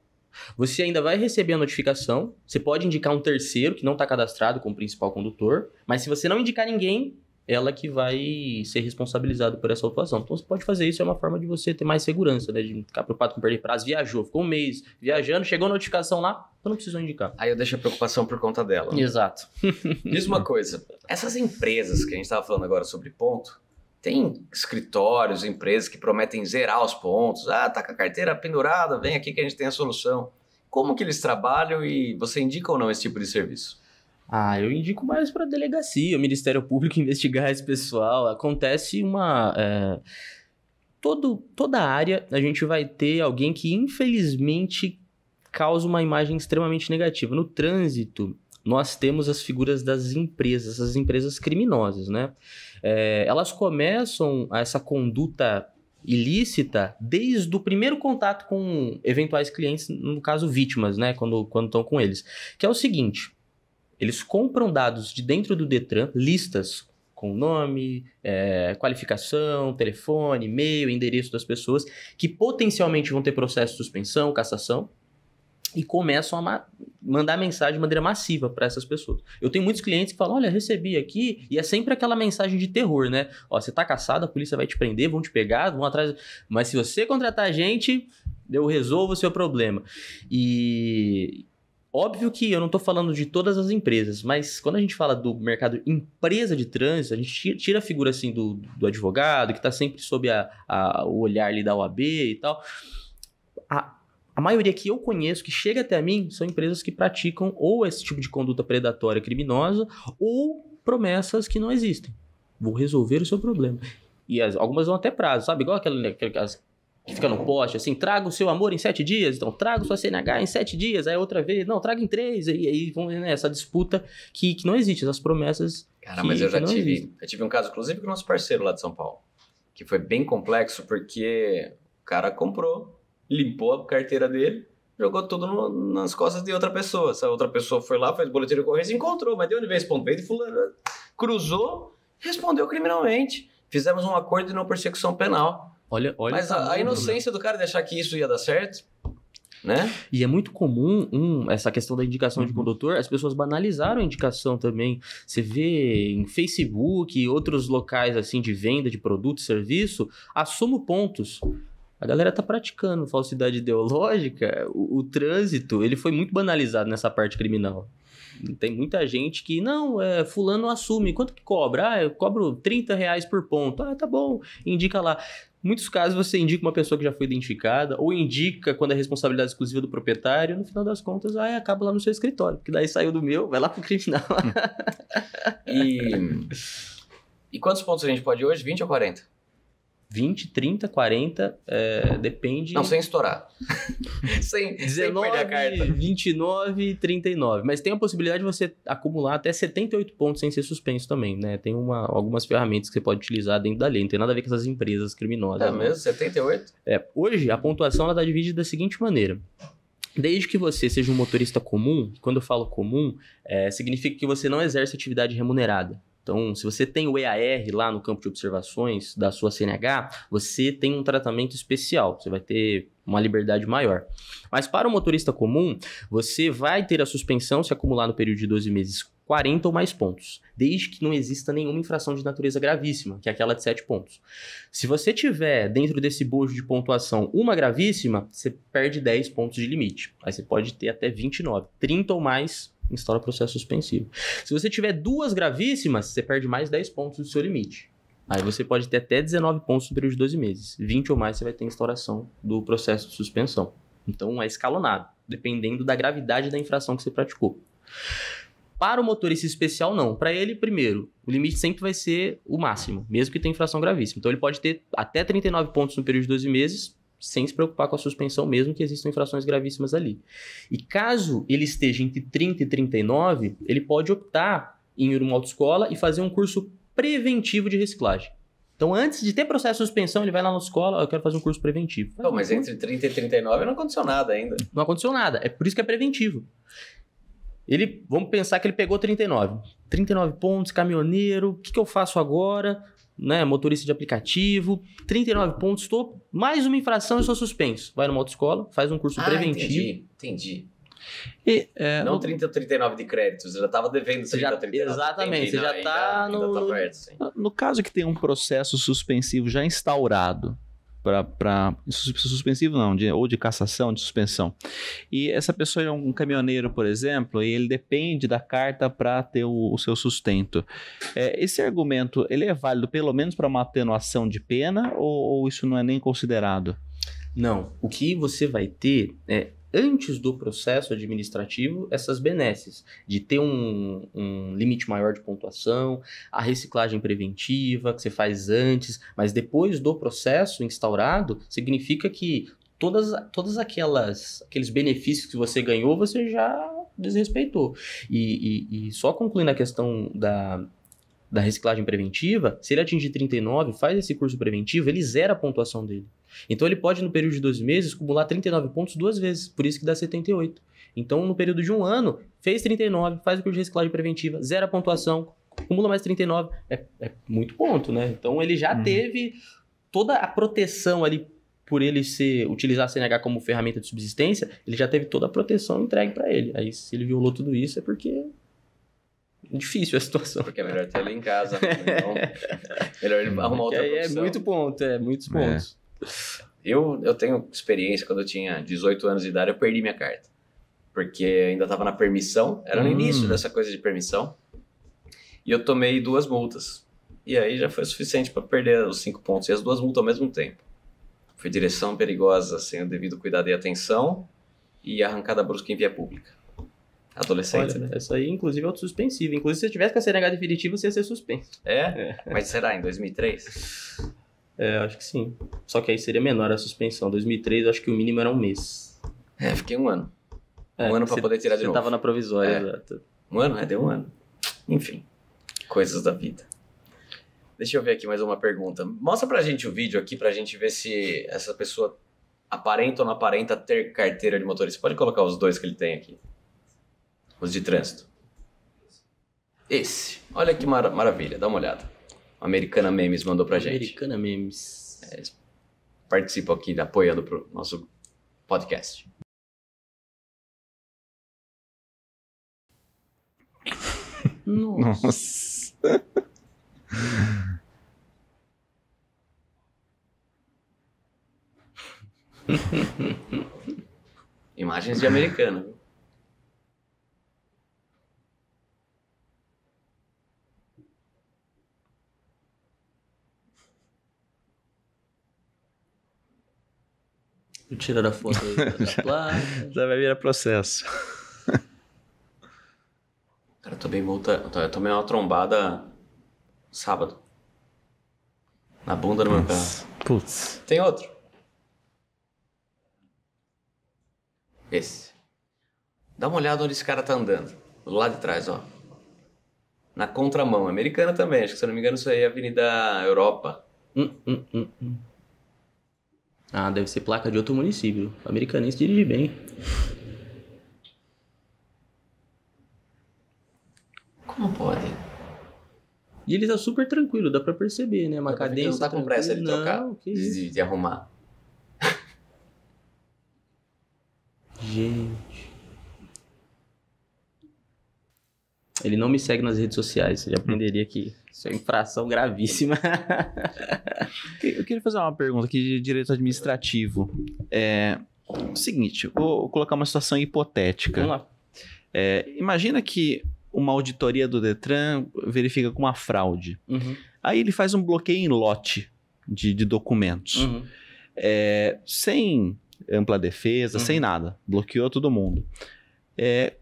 Você ainda vai receber a notificação, você pode indicar um terceiro que não está cadastrado como principal condutor, mas se você não indicar ninguém, ela que vai ser responsabilizada por essa autuação. Então você pode fazer isso, é uma forma de você ter mais segurança, né? De ficar preocupado com perder prazo. Viajou, ficou um mês viajando, chegou a notificação lá, então não precisou indicar. Aí eu deixo a preocupação por conta dela. Exato. Diz uma coisa, essas empresas que a gente estava falando agora sobre ponto, tem escritórios, empresas que prometem zerar os pontos. Tá com a carteira pendurada, vem aqui que a gente tem a solução. Como que eles trabalham e você indica ou não esse tipo de serviço? Eu indico mais para a delegacia, o Ministério Público investigar esse pessoal. Acontece toda área a gente vai ter alguém que infelizmente causa uma imagem extremamente negativa. No trânsito, nós temos as figuras das empresas, as empresas criminosas, né? Elas começam essa conduta ilícita desde o primeiro contato com eventuais clientes, no caso vítimas, né? Quando estão com eles. Que é o seguinte, eles compram dados de dentro do Detran, listas com nome, qualificação, telefone, e-mail, endereço das pessoas, que potencialmente vão ter processo de suspensão, cassação, e começam a mandar mensagem de maneira massiva para essas pessoas. Eu tenho muitos clientes que falam, olha, recebi aqui, e é sempre aquela mensagem de terror, né? Você tá caçado, a polícia vai te prender, vão te pegar, vão atrás... Mas se você contratar a gente, eu resolvo o seu problema. E... Óbvio que eu não estou falando de todas as empresas, mas quando a gente fala do mercado empresa de trânsito, a gente tira a figura assim do advogado, que está sempre sob o olhar ali da OAB e tal. A maioria que eu conheço, que chega até mim, são empresas que praticam ou esse tipo de conduta predatória criminosa ou promessas que não existem. Vou resolver o seu problema. E algumas vão até prazo, sabe? Igual aquele que fica no poste, assim, traga o seu amor em 7 dias, então traga o sua CNH em 7 dias, aí outra vez, não, traga em 3, e aí vão ver, né, essa disputa que não existe, essas promessas. Cara, mas eu já tive um caso, inclusive, com o nosso parceiro lá de São Paulo, que foi bem complexo, porque o cara comprou, limpou a carteira dele, jogou tudo nas costas de outra pessoa. Essa outra pessoa foi lá, fez boletim de ocorrência e encontrou, mas de onde veio esse ponto? Veio de fulano, cruzou, respondeu criminalmente. Fizemos um acordo de não persecução penal. Olha mas a inocência do cara de achar que isso ia dar certo, né? E é muito comum essa questão da indicação de condutor, as pessoas banalizaram a indicação também. Você vê em Facebook e outros locais assim de venda de produto e serviço, assumo pontos. A galera tá praticando falsidade ideológica, o trânsito, ele foi muito banalizado nessa parte criminal. Tem muita gente que, não, fulano assume, quanto que cobra? Eu cobro R$30 por ponto. Tá bom, indica lá. Em muitos casos você indica uma pessoa que já foi identificada, ou indica quando é responsabilidade exclusiva do proprietário, no final das contas, acaba lá no seu escritório, porque daí saiu do meu, vai lá pro criminal. E quantos pontos a gente pode ir hoje? 20 ou 40? 20, 30, 40, depende... Não, sem estourar. sem 19, perder a carta. 29 e 39. Mas tem a possibilidade de você acumular até 78 pontos sem ser suspenso também, né? Tem algumas ferramentas que você pode utilizar dentro da lei. Não tem nada a ver com essas empresas criminosas. É mesmo? 78? Hoje, a pontuação está dividida da seguinte maneira. Desde que você seja um motorista comum, quando eu falo comum, significa que você não exerce atividade remunerada. Então, se você tem o EAR lá no campo de observações da sua CNH, você tem um tratamento especial, você vai ter uma liberdade maior. Mas para o motorista comum, você vai ter a suspensão se acumular no período de 12 meses 40 ou mais pontos, desde que não exista nenhuma infração de natureza gravíssima, que é aquela de 7 pontos. Se você tiver dentro desse bojo de pontuação uma gravíssima, você perde 10 pontos de limite. Aí você pode ter até 29, 30 ou mais, instaura processo suspensivo. Se você tiver 2 gravíssimas, você perde mais 10 pontos do seu limite. Aí você pode ter até 19 pontos no período de 12 meses. 20 ou mais você vai ter instauração do processo de suspensão. Então é escalonado, dependendo da gravidade da infração que você praticou. Para o motorista especial, não. Para ele, primeiro, o limite sempre vai ser o máximo, mesmo que tenha infração gravíssima. Então ele pode ter até 39 pontos no período de 12 meses, sem se preocupar com a suspensão, mesmo que existam infrações gravíssimas ali. E caso ele esteja entre 30 e 39, ele pode optar em ir uma autoescola e fazer um curso preventivo de reciclagem. Então, antes de ter processo de suspensão, ele vai lá na escola, eu quero fazer um curso preventivo. Não, mas entre 30 e 39 não aconteceu nada ainda. Não aconteceu nada, é por isso que é preventivo. Vamos pensar que ele pegou 39 pontos, caminhoneiro, o que eu faço agora? Né, motorista de aplicativo, 39 pontos, mais uma infração e sou suspenso. Vai numa autoescola, faz um curso preventivo. Entendi. E, não 30 ou 39 de créditos, você já estava devendo 30 ou 39. Exatamente, você já está no caso que tem um processo suspensivo já instaurado, suspensivo não, ou de cassação, de suspensão. E essa pessoa é um caminhoneiro, por exemplo, e ele depende da carta para ter o seu sustento. Esse argumento, ele é válido pelo menos para uma atenuação de pena ou isso não é nem considerado? Não, o que você vai ter antes do processo administrativo, essas benesses de ter um limite maior de pontuação, a reciclagem preventiva que você faz antes, mas depois do processo instaurado, significa que todas aqueles benefícios que você ganhou, você já desrespeitou. E só concluindo a questão da reciclagem preventiva, se ele atingir 39, faz esse curso preventivo, ele zera a pontuação dele. Então ele pode, no período de 12 meses, acumular 39 pontos 2 vezes, por isso que dá 78. Então, no período de 1 ano, fez 39, faz o curso de reciclagem preventiva, zera a pontuação, acumula mais 39, é muito ponto, né? Então ele já teve toda a proteção ali, por ele utilizar a CNH como ferramenta de subsistência, ele já teve toda a proteção entregue para ele. Aí, se ele violou tudo isso, é porque é difícil a situação. Porque é melhor ter ele em casa, então, melhor ele arrumar outra profissão. É muito ponto, muitos pontos. Eu tenho experiência, quando eu tinha 18 anos de idade, eu perdi minha carta. Porque ainda estava na permissão, era no início dessa coisa de permissão, e eu tomei 2 multas. E aí já foi suficiente para perder os 5 pontos, e as 2 multas ao mesmo tempo. Foi direção perigosa sem o devido cuidado e atenção e arrancada brusca em via pública. Adolescente, Olha, né? essa aí, inclusive, é autosuspensiva. Inclusive, se você tivesse com a CNH definitiva, você ia ser suspenso. É? Mas será em 2003? Acho que sim. Só que aí seria menor a suspensão. 2003, eu acho que o mínimo era um mês. Fiquei um ano. Um ano pra poder tirar de novo. Você tava na provisória, exato. Um ano? Deu um ano. Enfim, coisas da vida. Deixa eu ver aqui mais uma pergunta. Mostra pra gente o vídeo aqui pra gente ver se essa pessoa aparenta ou não aparenta ter carteira de motorista. Pode colocar os dois que ele tem aqui. Os de trânsito. Esse. Olha que maravilha, dá uma olhada. A Americana Memes mandou pra gente. Americana Memes. Eles participam aqui apoiando pro nosso podcast. Nossa. Imagens de Americana, viu? Vou tirar a foto aí da placa. Já vai virar processo. Cara, eu tomei uma trombada sábado. Na bunda do meu carro. Putz. Tem outro. Esse. Dá uma olhada onde esse cara tá andando. Do lado de trás, ó. Na contramão. Americana também. Acho que, se eu não me engano, isso aí é Avenida Europa. Ah, deve ser placa de outro município. Americanense dirige bem. Como pode? E ele tá super tranquilo, dá pra perceber, né? Uma Dá pra ver que cadência não tá com pressa de trocar. Não, que isso. De arrumar. Gente. Ele não me segue nas redes sociais, você já aprenderia que isso é infração gravíssima. Eu queria fazer uma pergunta aqui de direito administrativo. O seguinte, vou colocar uma situação hipotética. Vamos lá. Imagina que uma auditoria do Detran verifica com uma fraude. Uhum. Aí ele faz um bloqueio em lote de documentos. Uhum. Sem ampla defesa, sem nada. Bloqueou todo mundo.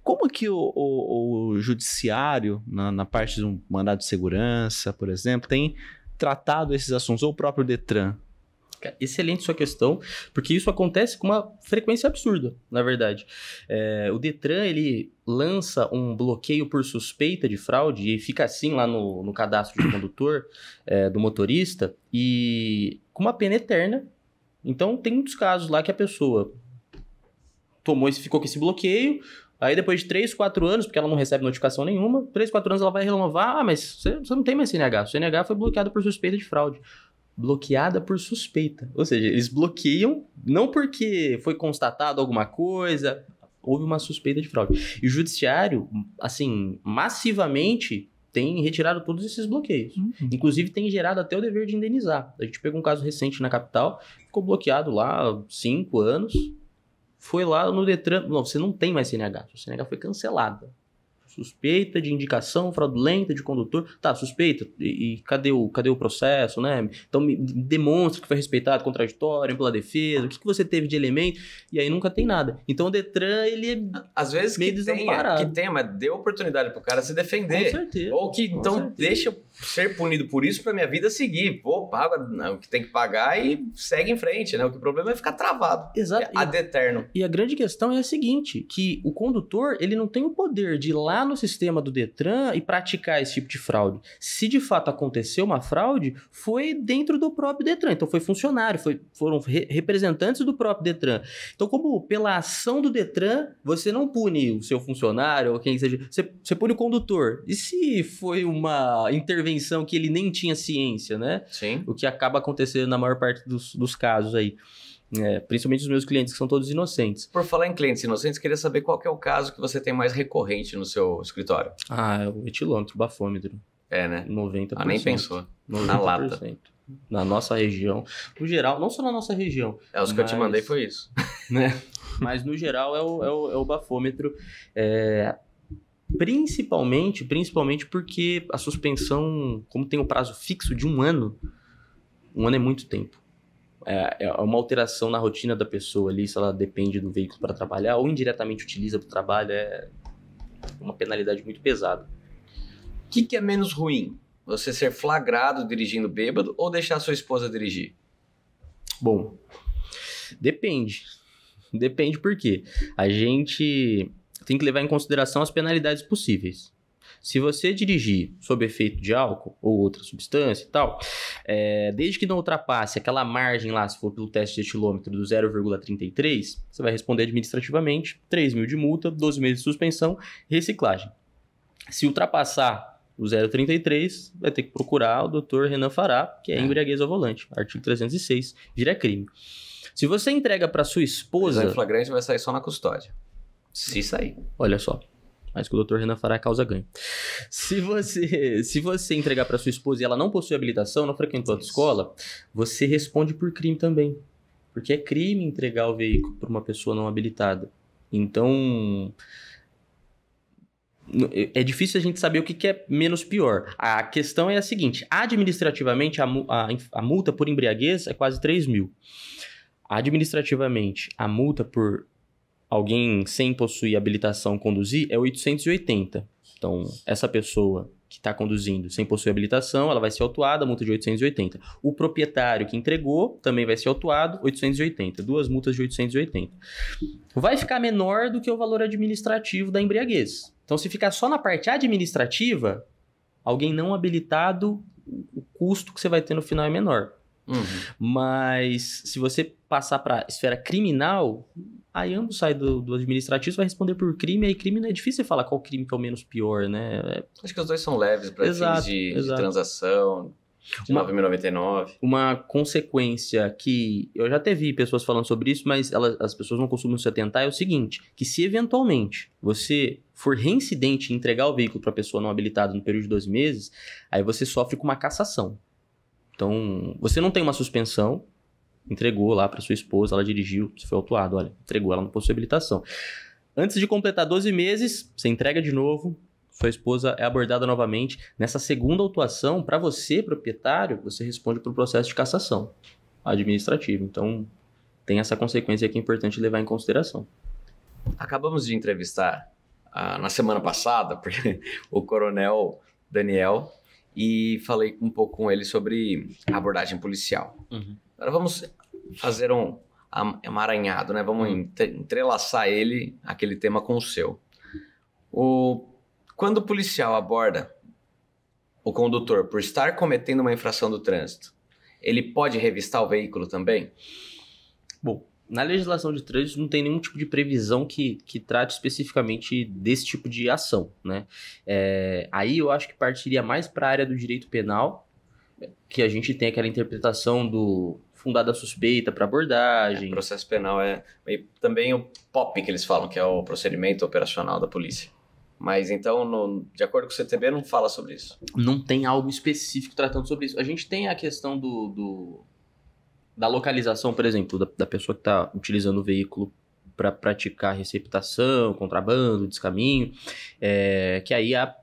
Como que o judiciário, na parte de um mandado de segurança, por exemplo, tem tratado esses assuntos, ou o próprio Detran? Excelente sua questão, porque isso acontece com uma frequência absurda, na verdade. O Detran, ele lança um bloqueio por suspeita de fraude e fica assim lá no cadastro de condutor do motorista e com uma pena eterna. Então, tem muitos casos lá que a pessoa ficou com esse bloqueio, aí depois de 3, 4 anos, porque ela não recebe notificação nenhuma, 3, 4 anos ela vai renovar, mas você não tem mais CNH, o CNH foi bloqueado por suspeita de fraude. Bloqueada por suspeita. Ou seja, eles bloqueiam não porque foi constatado alguma coisa, houve uma suspeita de fraude. E o judiciário, assim, massivamente tem retirado todos esses bloqueios. Inclusive tem gerado até o dever de indenizar. A gente pegou um caso recente na capital, ficou bloqueado lá 5 anos, foi lá no Detran, não, você não tem mais CNH, o CNH foi cancelada. Suspeita de indicação fraudulenta de condutor. Tá, suspeita. E cadê o processo, né? Então me demonstra que foi respeitado, contraditório, ampla defesa, o que você teve de elemento, e aí nunca tem nada. Então o Detran, ele é às vezes meio desamparado. Que tenha, mas dê oportunidade pro cara se defender. Com certeza. Ou que, então, deixa eu ser punido por isso pra minha vida seguir. Vou, paga o que tem que pagar e segue em frente, né? O problema é ficar travado. Exato. Ad eterno. E a grande questão é a seguinte, que o condutor, ele não tem o poder de ir lá no sistema do Detran e praticar esse tipo de fraude. Se de fato aconteceu uma fraude, foi dentro do próprio Detran. Então foi funcionário, foram representantes do próprio Detran. Então, como pela ação do Detran, você não pune o seu funcionário ou quem seja, você pune o condutor. E se foi uma intervenção que ele nem tinha ciência, né? Sim. O que acaba acontecendo na maior parte dos casos aí. Principalmente os meus clientes, que são todos inocentes. Por falar em clientes inocentes, queria saber qual que é o caso que você tem mais recorrente no seu escritório. É o etilômetro, bafômetro. Né? 90%. Nem pensou. 90%. Na lata. Na nossa região. No geral, não só na nossa região. Os que eu te mandei foi isso. Né? Mas no geral é o bafômetro. Principalmente porque a suspensão, como tem o prazo fixo de 1 ano, 1 ano é muito tempo. é uma alteração na rotina da pessoa ali, se ela depende do veículo para trabalhar ou indiretamente utiliza para o trabalho, é uma penalidade muito pesada. O que é menos ruim? Você ser flagrado dirigindo bêbado ou deixar sua esposa dirigir? Bom, depende. Depende por quê? A gente tem que levar em consideração as penalidades possíveis. Se você dirigir sob efeito de álcool ou outra substância e tal, desde que não ultrapasse aquela margem lá, se for pelo teste de etilômetro do 0,33, você vai responder administrativamente, 3 mil de multa, 12 meses de suspensão, reciclagem. Se ultrapassar o 0,33, vai ter que procurar o Dr. Renan Fará, que é embriaguez ao volante, artigo 306, vira crime. Se você entrega para sua esposa... Prisão em flagrante vai sair só na custódia. Se sair. Olha só. Mas que o Dr. Renan Fará causa ganho. Se você entregar para sua esposa e ela não possui habilitação, não frequentou a escola, você responde por crime também. Porque é crime entregar o veículo para uma pessoa não habilitada. Então... é difícil a gente saber o que é menos pior. A questão é a seguinte: administrativamente, a multa por embriaguez é quase 3 mil. Administrativamente, a multa por alguém sem possuir habilitação conduzir é 880. Então, essa pessoa que está conduzindo sem possuir habilitação, ela vai ser autuada, multa de 880. O proprietário que entregou também vai ser autuado, 880. 2 multas de 880. Vai ficar menor do que o valor administrativo da embriaguez. Então, se ficar só na parte administrativa, alguém não habilitado, o custo que você vai ter no final é menor. Mas se você passar para a esfera criminal, aí ambos saem do administrativo, você vai responder por crime, aí crime não é difícil você falar qual crime que é o menos pior, né? Acho que os dois são leves para fins de transação, de 9.099. Uma consequência que eu já até vi pessoas falando sobre isso, mas as pessoas não costumam se atentar, é o seguinte, que se eventualmente você for reincidente em entregar o veículo para a pessoa não habilitada no período de 12 meses, aí você sofre com uma cassação. Então, você não tem uma suspensão, entregou lá para sua esposa, ela dirigiu, você foi autuado, olha, entregou, ela não possui habilitação. Antes de completar 12 meses, você entrega de novo, sua esposa é abordada novamente. Nessa segunda autuação, para você, proprietário, você responde para o processo de cassação administrativo. Então, tem essa consequência que é importante levar em consideração. Acabamos de entrevistar na semana passada o coronel Daniel e falei um pouco com ele sobre abordagem policial. Agora vamos fazer um emaranhado, né? Vamos entrelaçar aquele tema com o seu. Quando o policial aborda o condutor por estar cometendo uma infração do trânsito, ele pode revistar o veículo também? Bom, na legislação de trânsito não tem nenhum tipo de previsão que trate especificamente desse tipo de ação, né? Aí eu acho que partiria mais para a área do direito penal, que a gente tem aquela interpretação do fundada suspeita para abordagem. O processo penal também o POP que eles falam, que é o procedimento operacional da polícia. Mas então, de acordo com o CTB, não fala sobre isso. Não tem algo específico tratando sobre isso. A gente tem a questão da localização, por exemplo, da pessoa que está utilizando o veículo para praticar receptação, contrabando, descaminho, que aí há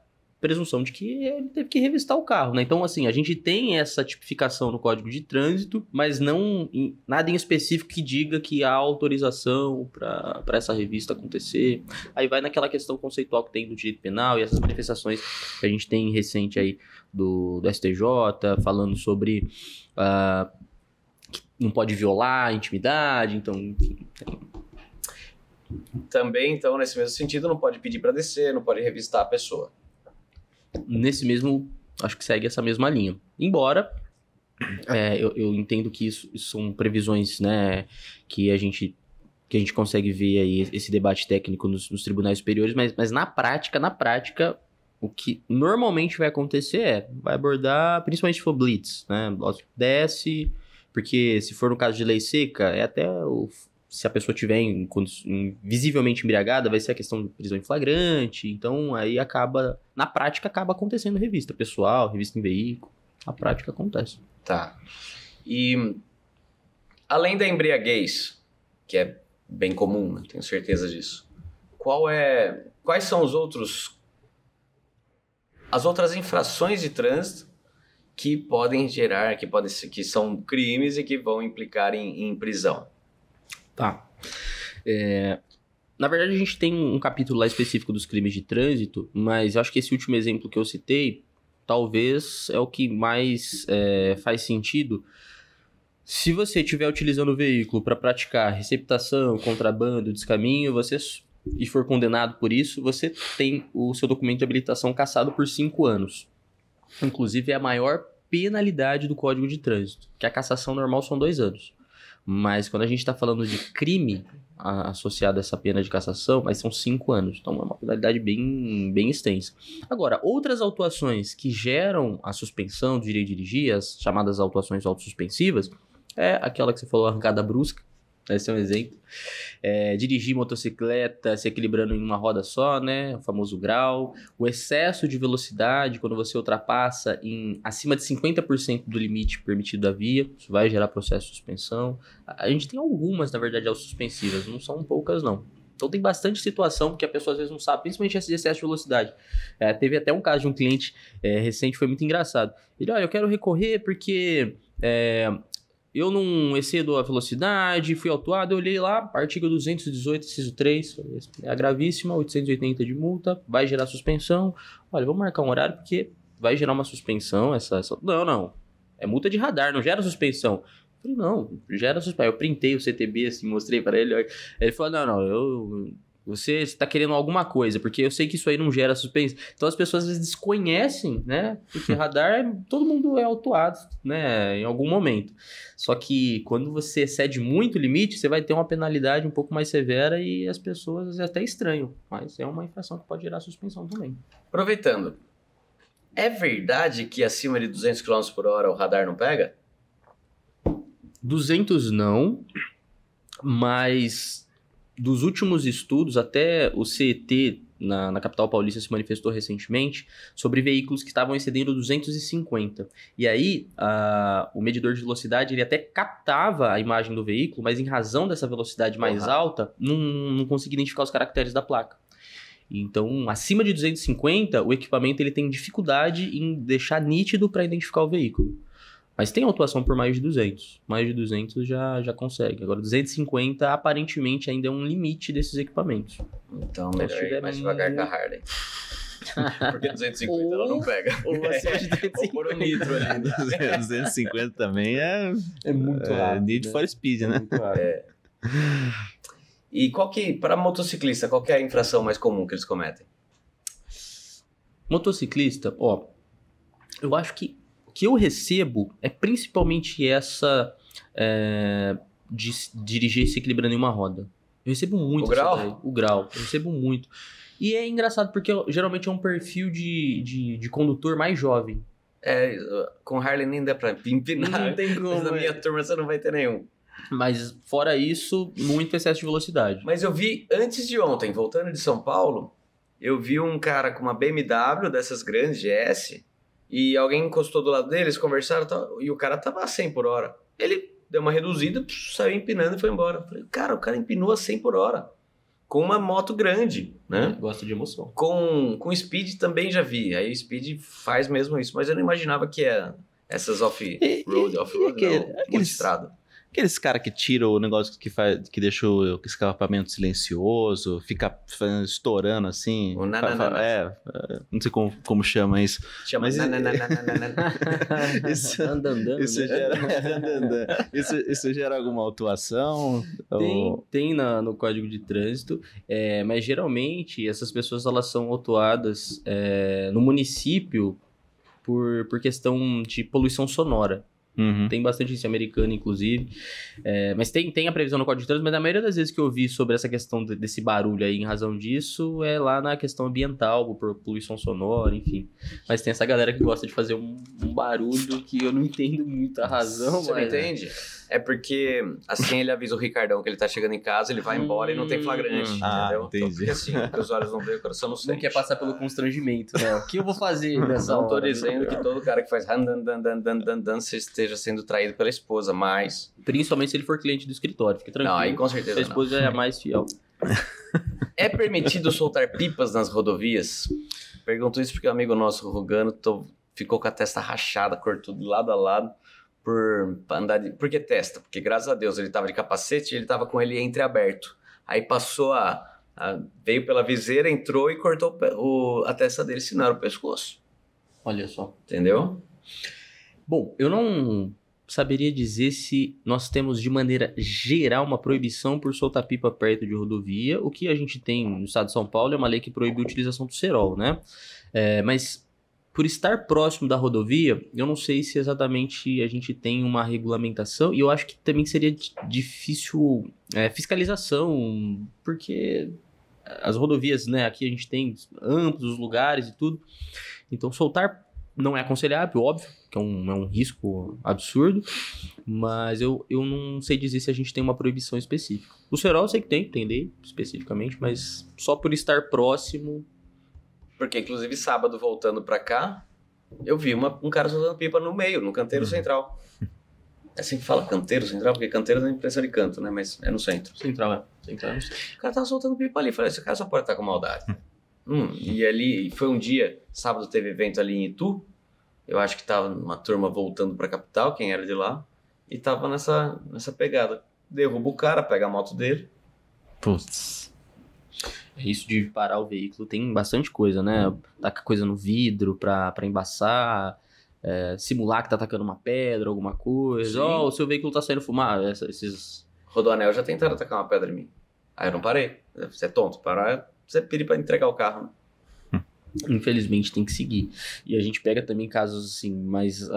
presunção de que ele teve que revistar o carro, né? Então, assim, a gente tem essa tipificação no Código de Trânsito, mas nada em específico que diga que há autorização para essa revista acontecer. Aí vai naquela questão conceitual que tem do direito penal e essas manifestações que a gente tem recente aí do STJ, falando sobre que não pode violar a intimidade, então, enfim. Também, então, nesse mesmo sentido, não pode pedir para descer, não pode revistar a pessoa. Nesse mesmo, acho que segue essa mesma linha. Embora, eu entendo que isso são previsões, né, que a gente consegue ver aí esse debate técnico nos tribunais superiores, mas na prática, o que normalmente vai acontecer vai abordar, principalmente se for blitz, né, desce, porque se for no caso de lei seca, se a pessoa estiver visivelmente embriagada, vai ser a questão de prisão em flagrante. Então, aí na prática, acaba acontecendo revista pessoal, revista em veículo. Na prática, acontece. Tá. E, além da embriaguez, que é bem comum, né? Tenho certeza disso, quais são as outras infrações de trânsito que podem gerar, que são crimes e que vão implicar em prisão. Tá. Na verdade, a gente tem um capítulo lá específico dos crimes de trânsito, mas eu acho que esse último exemplo que eu citei, talvez é o que mais faz sentido. Se você estiver utilizando o veículo para praticar receptação, contrabando, descaminho, e for condenado por isso, você tem o seu documento de habilitação cassado por 5 anos. Inclusive, é a maior penalidade do Código de Trânsito, que a cassação normal são 2 anos. Mas quando a gente está falando de crime associado a essa pena de cassação, mas são 5 anos. Então é uma penalidade bem extensa. Agora, outras autuações que geram a suspensão do direito de dirigir, as chamadas autuações autossuspensivas, é aquela que você falou, arrancada brusca. Esse é um exemplo. Dirigir motocicleta se equilibrando em uma roda só, né? O famoso grau. O excesso de velocidade, quando você ultrapassa acima de 50% do limite permitido da via. Isso vai gerar processo de suspensão. A gente tem algumas, na verdade, autosuspensivas. Não são poucas, não. Então tem bastante situação que a pessoa às vezes não sabe, principalmente esse excesso de velocidade. Teve até um caso de um cliente recente, foi muito engraçado. Ele, olha, eu quero recorrer porque... eu não excedo a velocidade, fui autuado, eu olhei lá, artigo 218, inciso 3, é gravíssima, 880 de multa, vai gerar suspensão. Olha, vamos marcar um horário porque vai gerar uma suspensão. Não, é multa de radar, não gera suspensão. Eu falei, não, gera suspensão. Eu printei o CTB, assim, mostrei para ele. Ele falou, não, você está querendo alguma coisa, porque eu sei que isso aí não gera suspensão. Então as pessoas às vezes desconhecem, né? Porque radar, todo mundo é autuado, né? Em algum momento. Só que quando você excede muito o limite, você vai ter uma penalidade um pouco mais severa e as pessoas às vezes até estranham. Mas é uma infração que pode gerar suspensão também. Aproveitando, é verdade que acima de 200 km por hora o radar não pega? 200 não, mas... dos últimos estudos, até o CET na capital paulista se manifestou recentemente sobre veículos que estavam excedendo 250. E aí, o medidor de velocidade, ele até captava a imagem do veículo, mas em razão dessa velocidade mais alta, não conseguia identificar os caracteres da placa. Então, acima de 250, o equipamento ele tem dificuldade em deixar nítido para identificar o veículo. Mas tem autuação por mais de 200. Mais de 200 já consegue. Agora, 250 aparentemente ainda é um limite desses equipamentos. Então, melhor ir mais devagar com a Harley. Porque 250 ela não pega. Ou acima de 250. Ou por o nitro ali. 250 também é muito rápido. Need for Speed, né? Muito rápido. E para motociclista, qual que é a infração mais comum que eles cometem? Motociclista, eu acho que o que eu recebo é principalmente essa de dirigir se equilibrando em uma roda. Eu recebo muito. O grau? O grau. Eu recebo muito. E é engraçado porque geralmente é um perfil de condutor mais jovem. Com Harley nem dá pra empinar. Não tem como. Mas na minha turma você não vai ter nenhum. Mas fora isso, muito excesso de velocidade. Mas eu vi antes de ontem, voltando de São Paulo, eu vi um cara com uma BMW dessas grandes, GS, e alguém encostou do lado dele, eles conversaram e o cara tava a 100 por hora. Ele deu uma reduzida, saiu empinando e foi embora. Eu falei, cara, o cara empinou a 100 por hora. Com uma moto grande, né? Gosta de emoção. Com Speed também já vi. Aí o Speed faz mesmo isso, mas eu não imaginava que essas off-road, multistrada. Aqueles caras que tiram o negócio que deixa o escapamento silencioso, fica estourando assim. O não sei como chama isso. Chama Isso gera alguma autuação? Tem no Código de Trânsito, mas geralmente essas pessoas elas são autuadas no município por questão de poluição sonora. Uhum. Tem bastante isso americano, inclusive. Mas tem a previsão no Código de Trânsito, mas a maioria das vezes que eu vi sobre essa questão desse barulho aí, em razão disso, é lá na questão ambiental, por poluição sonora, enfim. Mas tem essa galera que gosta de fazer um barulho que eu não entendo muito a razão. Você não entende? É porque assim ele avisa o Ricardão que ele tá chegando em casa, ele vai embora e não tem flagrante, entendeu? Entendi. Então, porque assim, porque os olhos não veem, o coração não sente. Não quer passar pelo constrangimento, né? O que eu vou fazer nessa Não tô hora? dizendo que todo cara que faz esteja sendo traído pela esposa, mas... Principalmente se ele for cliente do escritório, fica tranquilo. Não, aí com certeza a esposa é a mais fiel. É permitido soltar pipas nas rodovias? Pergunto isso porque um amigo nosso, Rogano, ficou com a testa rachada, cortou de lado a lado pra andar de... Por que testa? Porque graças a Deus ele tava de capacete e ele tava com ele entreaberto. Aí passou veio pela viseira, entrou e cortou a testa dele, senão era o pescoço. Olha só. Entendeu? Bom, eu não saberia dizer se nós temos de maneira geral uma proibição por soltar pipa perto de rodovia. O que a gente tem no estado de São Paulo é uma lei que proíbe a utilização do cerol, né? Mas por estar próximo da rodovia, eu não sei se exatamente a gente tem uma regulamentação, e eu acho que também seria difícil fiscalização, porque as rodovias, né, aqui a gente tem amplos lugares e tudo, então soltar não é aconselhável, óbvio, que é um risco absurdo, mas eu não sei dizer se a gente tem uma proibição específica. O cerol eu sei que tem lei especificamente, mas só por estar próximo... Porque, inclusive, sábado, voltando pra cá, eu vi um cara soltando pipa no meio, no canteiro central. É assim que fala, canteiro central, porque canteiro é impressão de canto, né? Mas é no centro. Central, Central. O cara tava soltando pipa ali. Falei, esse cara só pode estar com maldade. E ali, foi um dia, sábado teve evento ali em Itu. Eu acho que tava uma turma voltando pra capital, quem era de lá. E tava nessa pegada. Derruba o cara, pega a moto dele. Putz. Isso de parar o veículo tem bastante coisa, né? Taca coisa no vidro pra embaçar, simular que tá atacando uma pedra, alguma coisa. Ó, o seu veículo tá saindo fumar. Esses... Rodoanel já tentaram atacar uma pedra em mim. Aí eu não parei. Você é tonto, parar, você pedir pra entregar o carro, né? Infelizmente tem que seguir. E a gente pega também casos assim, mais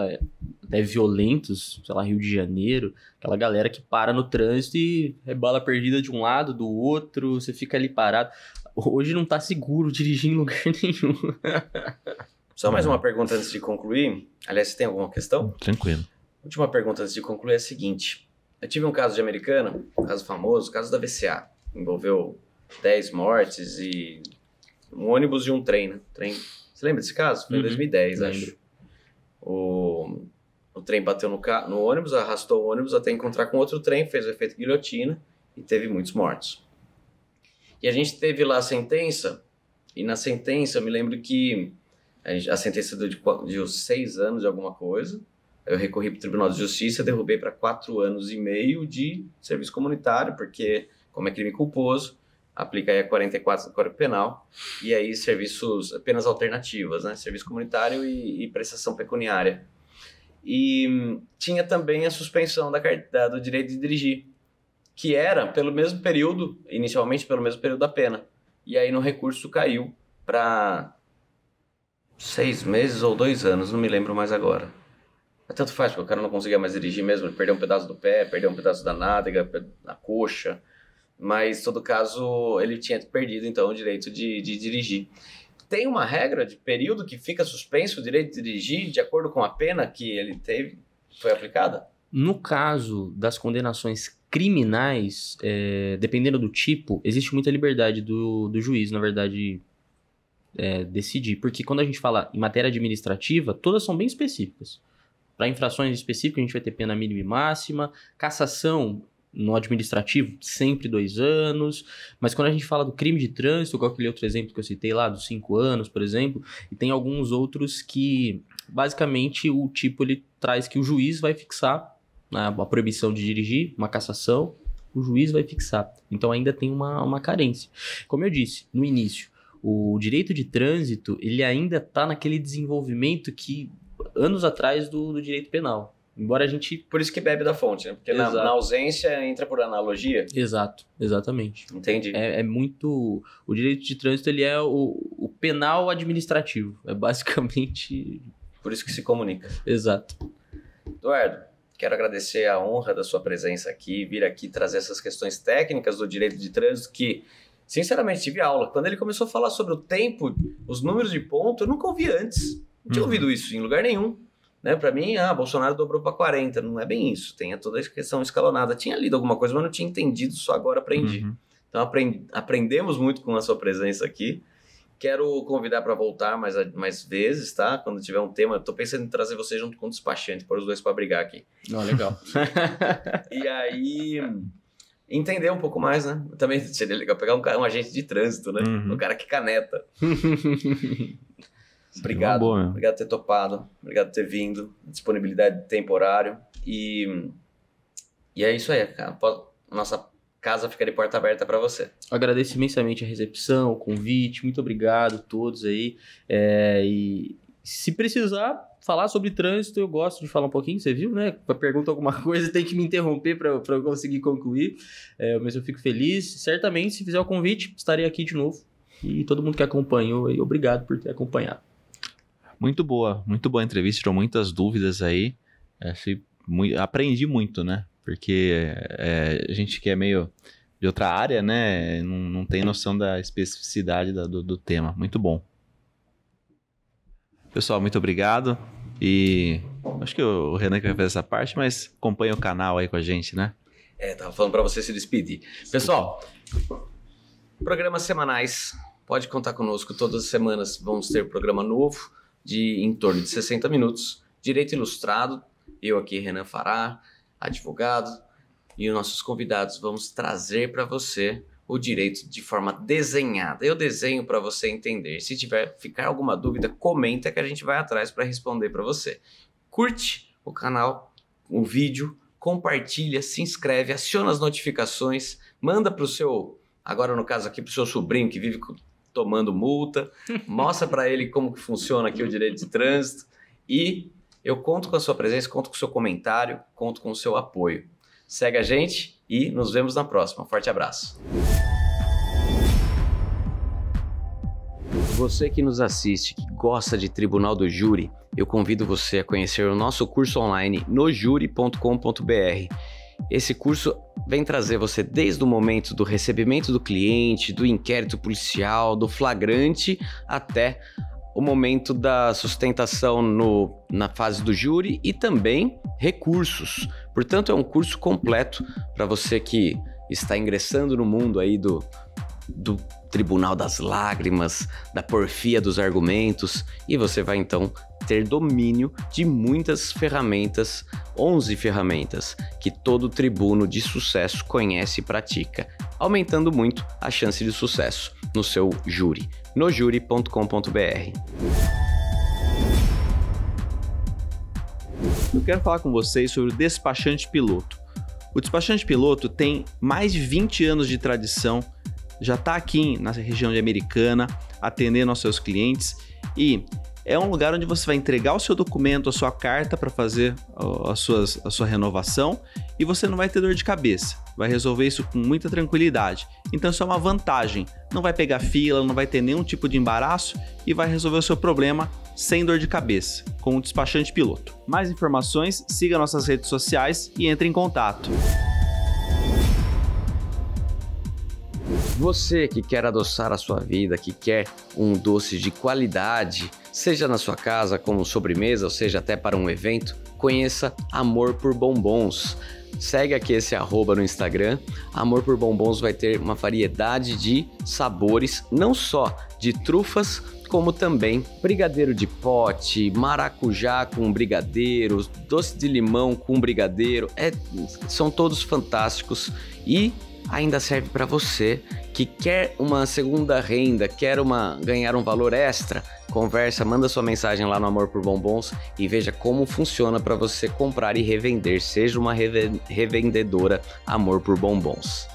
até violentos, sei lá, Rio de Janeiro, aquela galera que para no trânsito e é bala perdida de um lado, do outro, você fica ali parado. Hoje não tá seguro dirigir em lugar nenhum. Só mais uma pergunta antes de concluir. Aliás, você tem alguma questão? Tranquilo. Última pergunta antes de concluir é a seguinte. Eu tive um caso de Americana, um caso famoso, o caso da VCA. Envolveu 10 mortes e um ônibus e um trem, né? Você lembra desse caso? Foi em 2010, acho. O trem bateu no ônibus, arrastou o ônibus até encontrar com outro trem, fez o efeito guilhotina e teve muitos mortos. E a gente teve lá a sentença, e na sentença eu me lembro que a sentença deu de 6 anos de alguma coisa. Eu recorri para o Tribunal de Justiça, derrubei para 4 anos e meio de serviço comunitário, porque como é crime culposo, aplica aí a 44 do Código Penal, e aí penas alternativas, né? Serviço comunitário e prestação pecuniária. E tinha também a suspensão do direito de dirigir, que era pelo mesmo período, inicialmente pelo mesmo período da pena. E aí no recurso caiu para 6 meses ou 2 anos, não me lembro mais agora. Tanto faz, porque o cara não conseguia mais dirigir mesmo, ele perdeu um pedaço do pé, perdeu um pedaço da nádega, da coxa. Mas, em todo caso, ele tinha perdido, então, o direito de dirigir. Tem uma regra de período que fica suspenso o direito de dirigir de acordo com a pena que ele teve, foi aplicada? No caso das condenações criminais, dependendo do tipo, existe muita liberdade do juiz, na verdade, decidir. Porque quando a gente fala em matéria administrativa, todas são bem específicas. Para infrações específicas, a gente vai ter pena mínima e máxima, cassação... No administrativo, sempre 2 anos. Mas quando a gente fala do crime de trânsito, igual aquele outro exemplo que eu citei lá, dos 5 anos, por exemplo, e tem alguns outros que, basicamente, o tipo ele traz que o juiz vai fixar, né, a proibição de dirigir, uma cassação, o juiz vai fixar. Então ainda tem uma carência. Como eu disse no início, o direito de trânsito, ele ainda está naquele desenvolvimento que, anos atrás do direito penal. Embora a gente... Por isso que bebe da fonte, né? Porque na ausência entra por analogia. Exato, exatamente. Entendi. É muito... O direito de trânsito, ele é o penal administrativo. É basicamente... Por isso que se comunica. Exato. Eduardo, quero agradecer a honra da sua presença aqui, vir aqui trazer essas questões técnicas do direito de trânsito que, sinceramente, tive aula. Quando ele começou a falar sobre o tempo, os números de ponto, eu nunca ouvi antes. Não tinha ouvido isso em lugar nenhum. Né? Para mim, Bolsonaro dobrou para 40, não é bem isso, tem toda a questão escalonada. Tinha lido alguma coisa, mas não tinha entendido, só agora aprendi. Então aprendemos muito com a sua presença aqui. Quero convidar para voltar mais vezes, tá? Quando tiver um tema, estou pensando em trazer você junto com o despachante, pôr os dois para brigar aqui. Legal. E aí, entender um pouco mais, né? Também seria legal pegar um agente de trânsito, né? Um cara que caneta. Obrigado. Boa, obrigado por ter topado. Obrigado por ter vindo. Disponibilidade de tempo, horário. E é isso aí. Nossa casa fica de porta aberta para você. Agradeço imensamente a recepção, o convite. Muito obrigado a todos aí. E se precisar falar sobre trânsito, eu gosto de falar um pouquinho, você viu, né? Pergunta alguma coisa, tem que me interromper para eu conseguir concluir. Mas eu fico feliz. Certamente, se fizer o convite, estarei aqui de novo. E todo mundo que acompanhou, aí, obrigado por ter acompanhado. Muito boa a entrevista, tirou muitas dúvidas aí. Aprendi muito, né? Porque a gente que é meio de outra área, né? Não tem noção da especificidade do tema. Muito bom. Pessoal, muito obrigado. E acho que o Renan que vai fazer essa parte, mas acompanha o canal aí com a gente, né? Tava falando para você se despedir. Pessoal, programas semanais. Pode contar conosco. Todas as semanas vamos ter programa novo de em torno de 60 minutos. Direito Ilustrado. Eu aqui, Renan Fará, advogado. E os nossos convidados vamos trazer para você o direito de forma desenhada. Eu desenho para você entender. Se ficar alguma dúvida, comenta que a gente vai atrás para responder para você. Curte o canal, o vídeo, compartilha, se inscreve, aciona as notificações, manda para o seu, agora no caso aqui, para o seu sobrinho que vive tomando multa, mostra para ele como que funciona aqui o direito de trânsito e eu conto com a sua presença, conto com o seu comentário, conto com o seu apoio. Segue a gente e nos vemos na próxima. Forte abraço. Você que nos assiste, que gosta de Tribunal do Júri, eu convido você a conhecer o nosso curso online no juri.com.br. Esse curso vem trazer você desde o momento do recebimento do cliente, do inquérito policial, do flagrante, até o momento da sustentação na fase do júri e também recursos. Portanto, é um curso completo para você que está ingressando no mundo aí do Tribunal das Lágrimas, da porfia dos argumentos, e você vai então ter domínio de muitas ferramentas, 11 ferramentas, que todo tribuno de sucesso conhece e pratica, aumentando muito a chance de sucesso no seu júri, no juri.com.br. Eu quero falar com vocês sobre o despachante piloto. O despachante piloto tem mais de 20 anos de tradição, já está aqui na região de Americana, atendendo aos seus clientes e é um lugar onde você vai entregar o seu documento, a sua carta para fazer a sua renovação e você não vai ter dor de cabeça, vai resolver isso com muita tranquilidade. Então isso é uma vantagem, não vai pegar fila, não vai ter nenhum tipo de embaraço e vai resolver o seu problema sem dor de cabeça, com o despachante piloto. Mais informações, siga nossas redes sociais e entre em contato. Você que quer adoçar a sua vida, que quer um doce de qualidade, seja na sua casa como sobremesa, ou seja até para um evento, conheça Amor por Bombons. Segue aqui esse @ no Instagram. Amor por Bombons vai ter uma variedade de sabores, não só de trufas, como também brigadeiro de pote, maracujá com brigadeiro, doce de limão com brigadeiro. São todos fantásticos e ainda serve para você que quer uma segunda renda, quer ganhar um valor extra. Conversa, manda sua mensagem lá no Amor por Bombons e veja como funciona para você comprar e revender. Seja uma revendedora Amor por Bombons.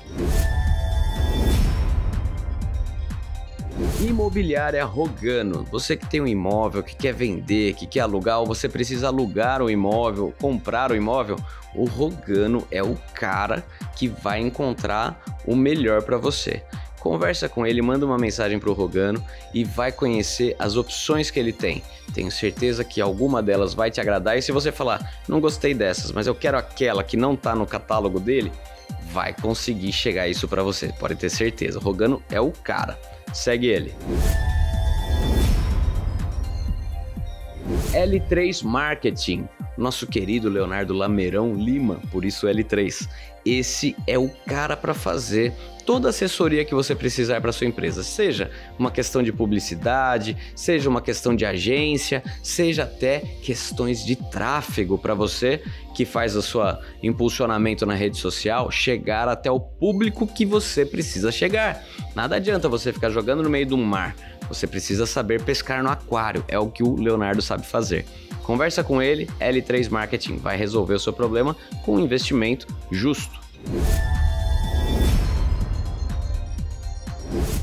Imobiliária Rogano. Você que tem um imóvel, que quer vender, que quer alugar, ou você precisa alugar o imóvel, comprar o imóvel, o Rogano é o cara que vai encontrar o melhor para você. Conversa com ele, manda uma mensagem para o Rogano e vai conhecer as opções que ele tem. Tenho certeza que alguma delas vai te agradar e se você falar, não gostei dessas, mas eu quero aquela que não está no catálogo dele, vai conseguir chegar isso para você, pode ter certeza. O Rogano é o cara. Segue ele. L3 Marketing, nosso querido Leonardo Lameirão Lima, por isso L3. Esse é o cara para fazer toda a assessoria que você precisar para sua empresa, seja uma questão de publicidade, seja uma questão de agência, seja até questões de tráfego para você que faz o seu impulsionamento na rede social chegar até o público que você precisa chegar. Nada adianta você ficar jogando no meio do mar Você precisa saber pescar no aquário, é o que o Leonardo sabe fazer. Conversa com ele, L3 Marketing vai resolver o seu problema com um investimento justo.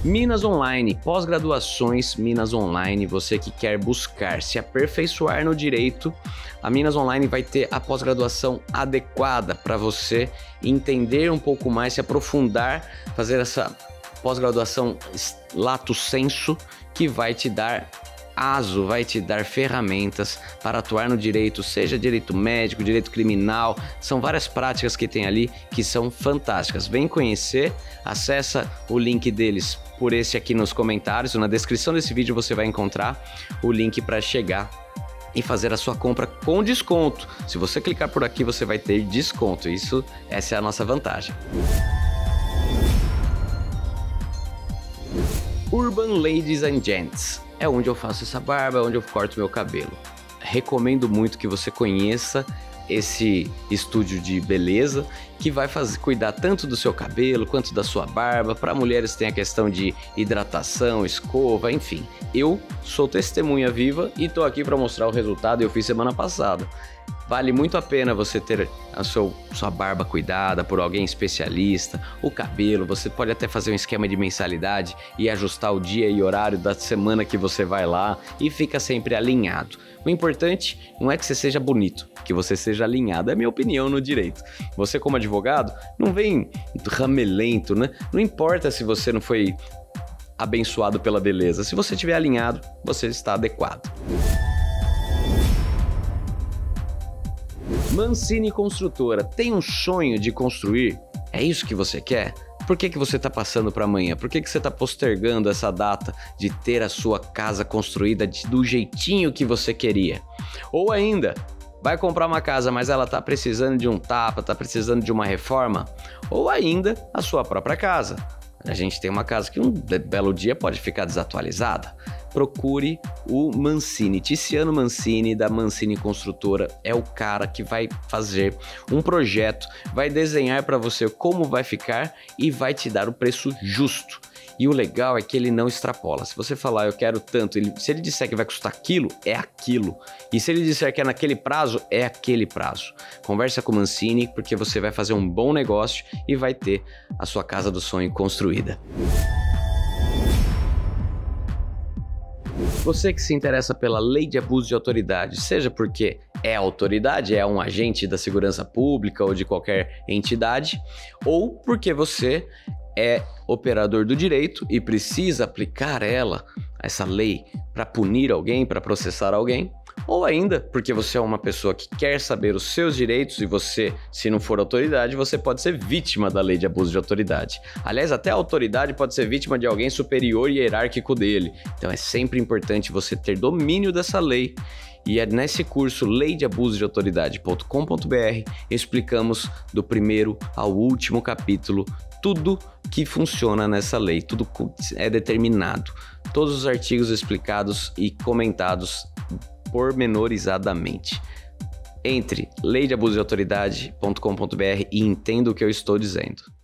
Minas Online, pós-graduações Minas Online, você que quer buscar se aperfeiçoar no direito, a Minas Online vai ter a pós-graduação adequada para você entender um pouco mais, se aprofundar, fazer essa pós-graduação lato sensu, que vai te dar vai te dar ferramentas para atuar no direito, seja direito médico, direito criminal, são várias práticas que tem ali que são fantásticas. Vem conhecer, acessa o link deles por esse aqui nos comentários, na descrição desse vídeo você vai encontrar o link para chegar e fazer a sua compra com desconto. Se você clicar por aqui, você vai ter desconto, essa é a nossa vantagem. Urban Ladies and Gents, é onde eu faço essa barba, é onde eu corto meu cabelo. Recomendo muito que você conheça esse estúdio de beleza que vai cuidar tanto do seu cabelo quanto da sua barba. Para mulheres tem a questão de hidratação, escova, enfim. Eu sou testemunha viva e tô aqui para mostrar o resultado. Eu fiz semana passada. Vale muito a pena você ter a sua barba cuidada por alguém especialista, o cabelo, você pode até fazer um esquema de mensalidade e ajustar o dia e horário da semana que você vai lá e fica sempre alinhado. O importante não é que você seja bonito, que você seja alinhado, é a minha opinião no direito. Você como advogado não vem ramelento, né? Não importa se você não foi abençoado pela beleza, se você estiver alinhado, você está adequado. Mancini Construtora, tem um sonho de construir? É isso que você quer? Por que você está passando para amanhã? Por que você está postergando essa data de ter a sua casa construída do jeitinho que você queria? Ou ainda, vai comprar uma casa, mas ela está precisando de um tapa, está precisando de uma reforma? Ou ainda, a sua própria casa. A gente tem uma casa que um belo dia pode ficar desatualizada. Procure o Mancini. Tiziano Mancini, da Mancini Construtora, é o cara que vai fazer um projeto, vai desenhar para você como vai ficar e vai te dar o preço justo. E o legal é que ele não extrapola. Se você falar, eu quero tanto, se ele disser que vai custar aquilo, é aquilo. E se ele disser que é naquele prazo, é aquele prazo. Conversa com o Mancini, porque você vai fazer um bom negócio e vai ter a sua casa do sonho construída. Você que se interessa pela lei de abuso de autoridade, seja porque é autoridade, é um agente da segurança pública ou de qualquer entidade, ou porque você é operador do direito e precisa aplicar essa lei para punir alguém, para processar alguém, ou ainda porque você é uma pessoa que quer saber os seus direitos e você, se não for autoridade, você pode ser vítima da lei de abuso de autoridade. Aliás, até a autoridade pode ser vítima de alguém superior e hierárquico dele. Então é sempre importante você ter domínio dessa lei. E é nesse curso leideabusodeautoridade.com.br explicamos do primeiro ao último capítulo tudo que funciona nessa lei, tudo é determinado. Todos os artigos explicados e comentados pormenorizadamente. Entre leideabusodeautoridade.com.br e entenda o que eu estou dizendo.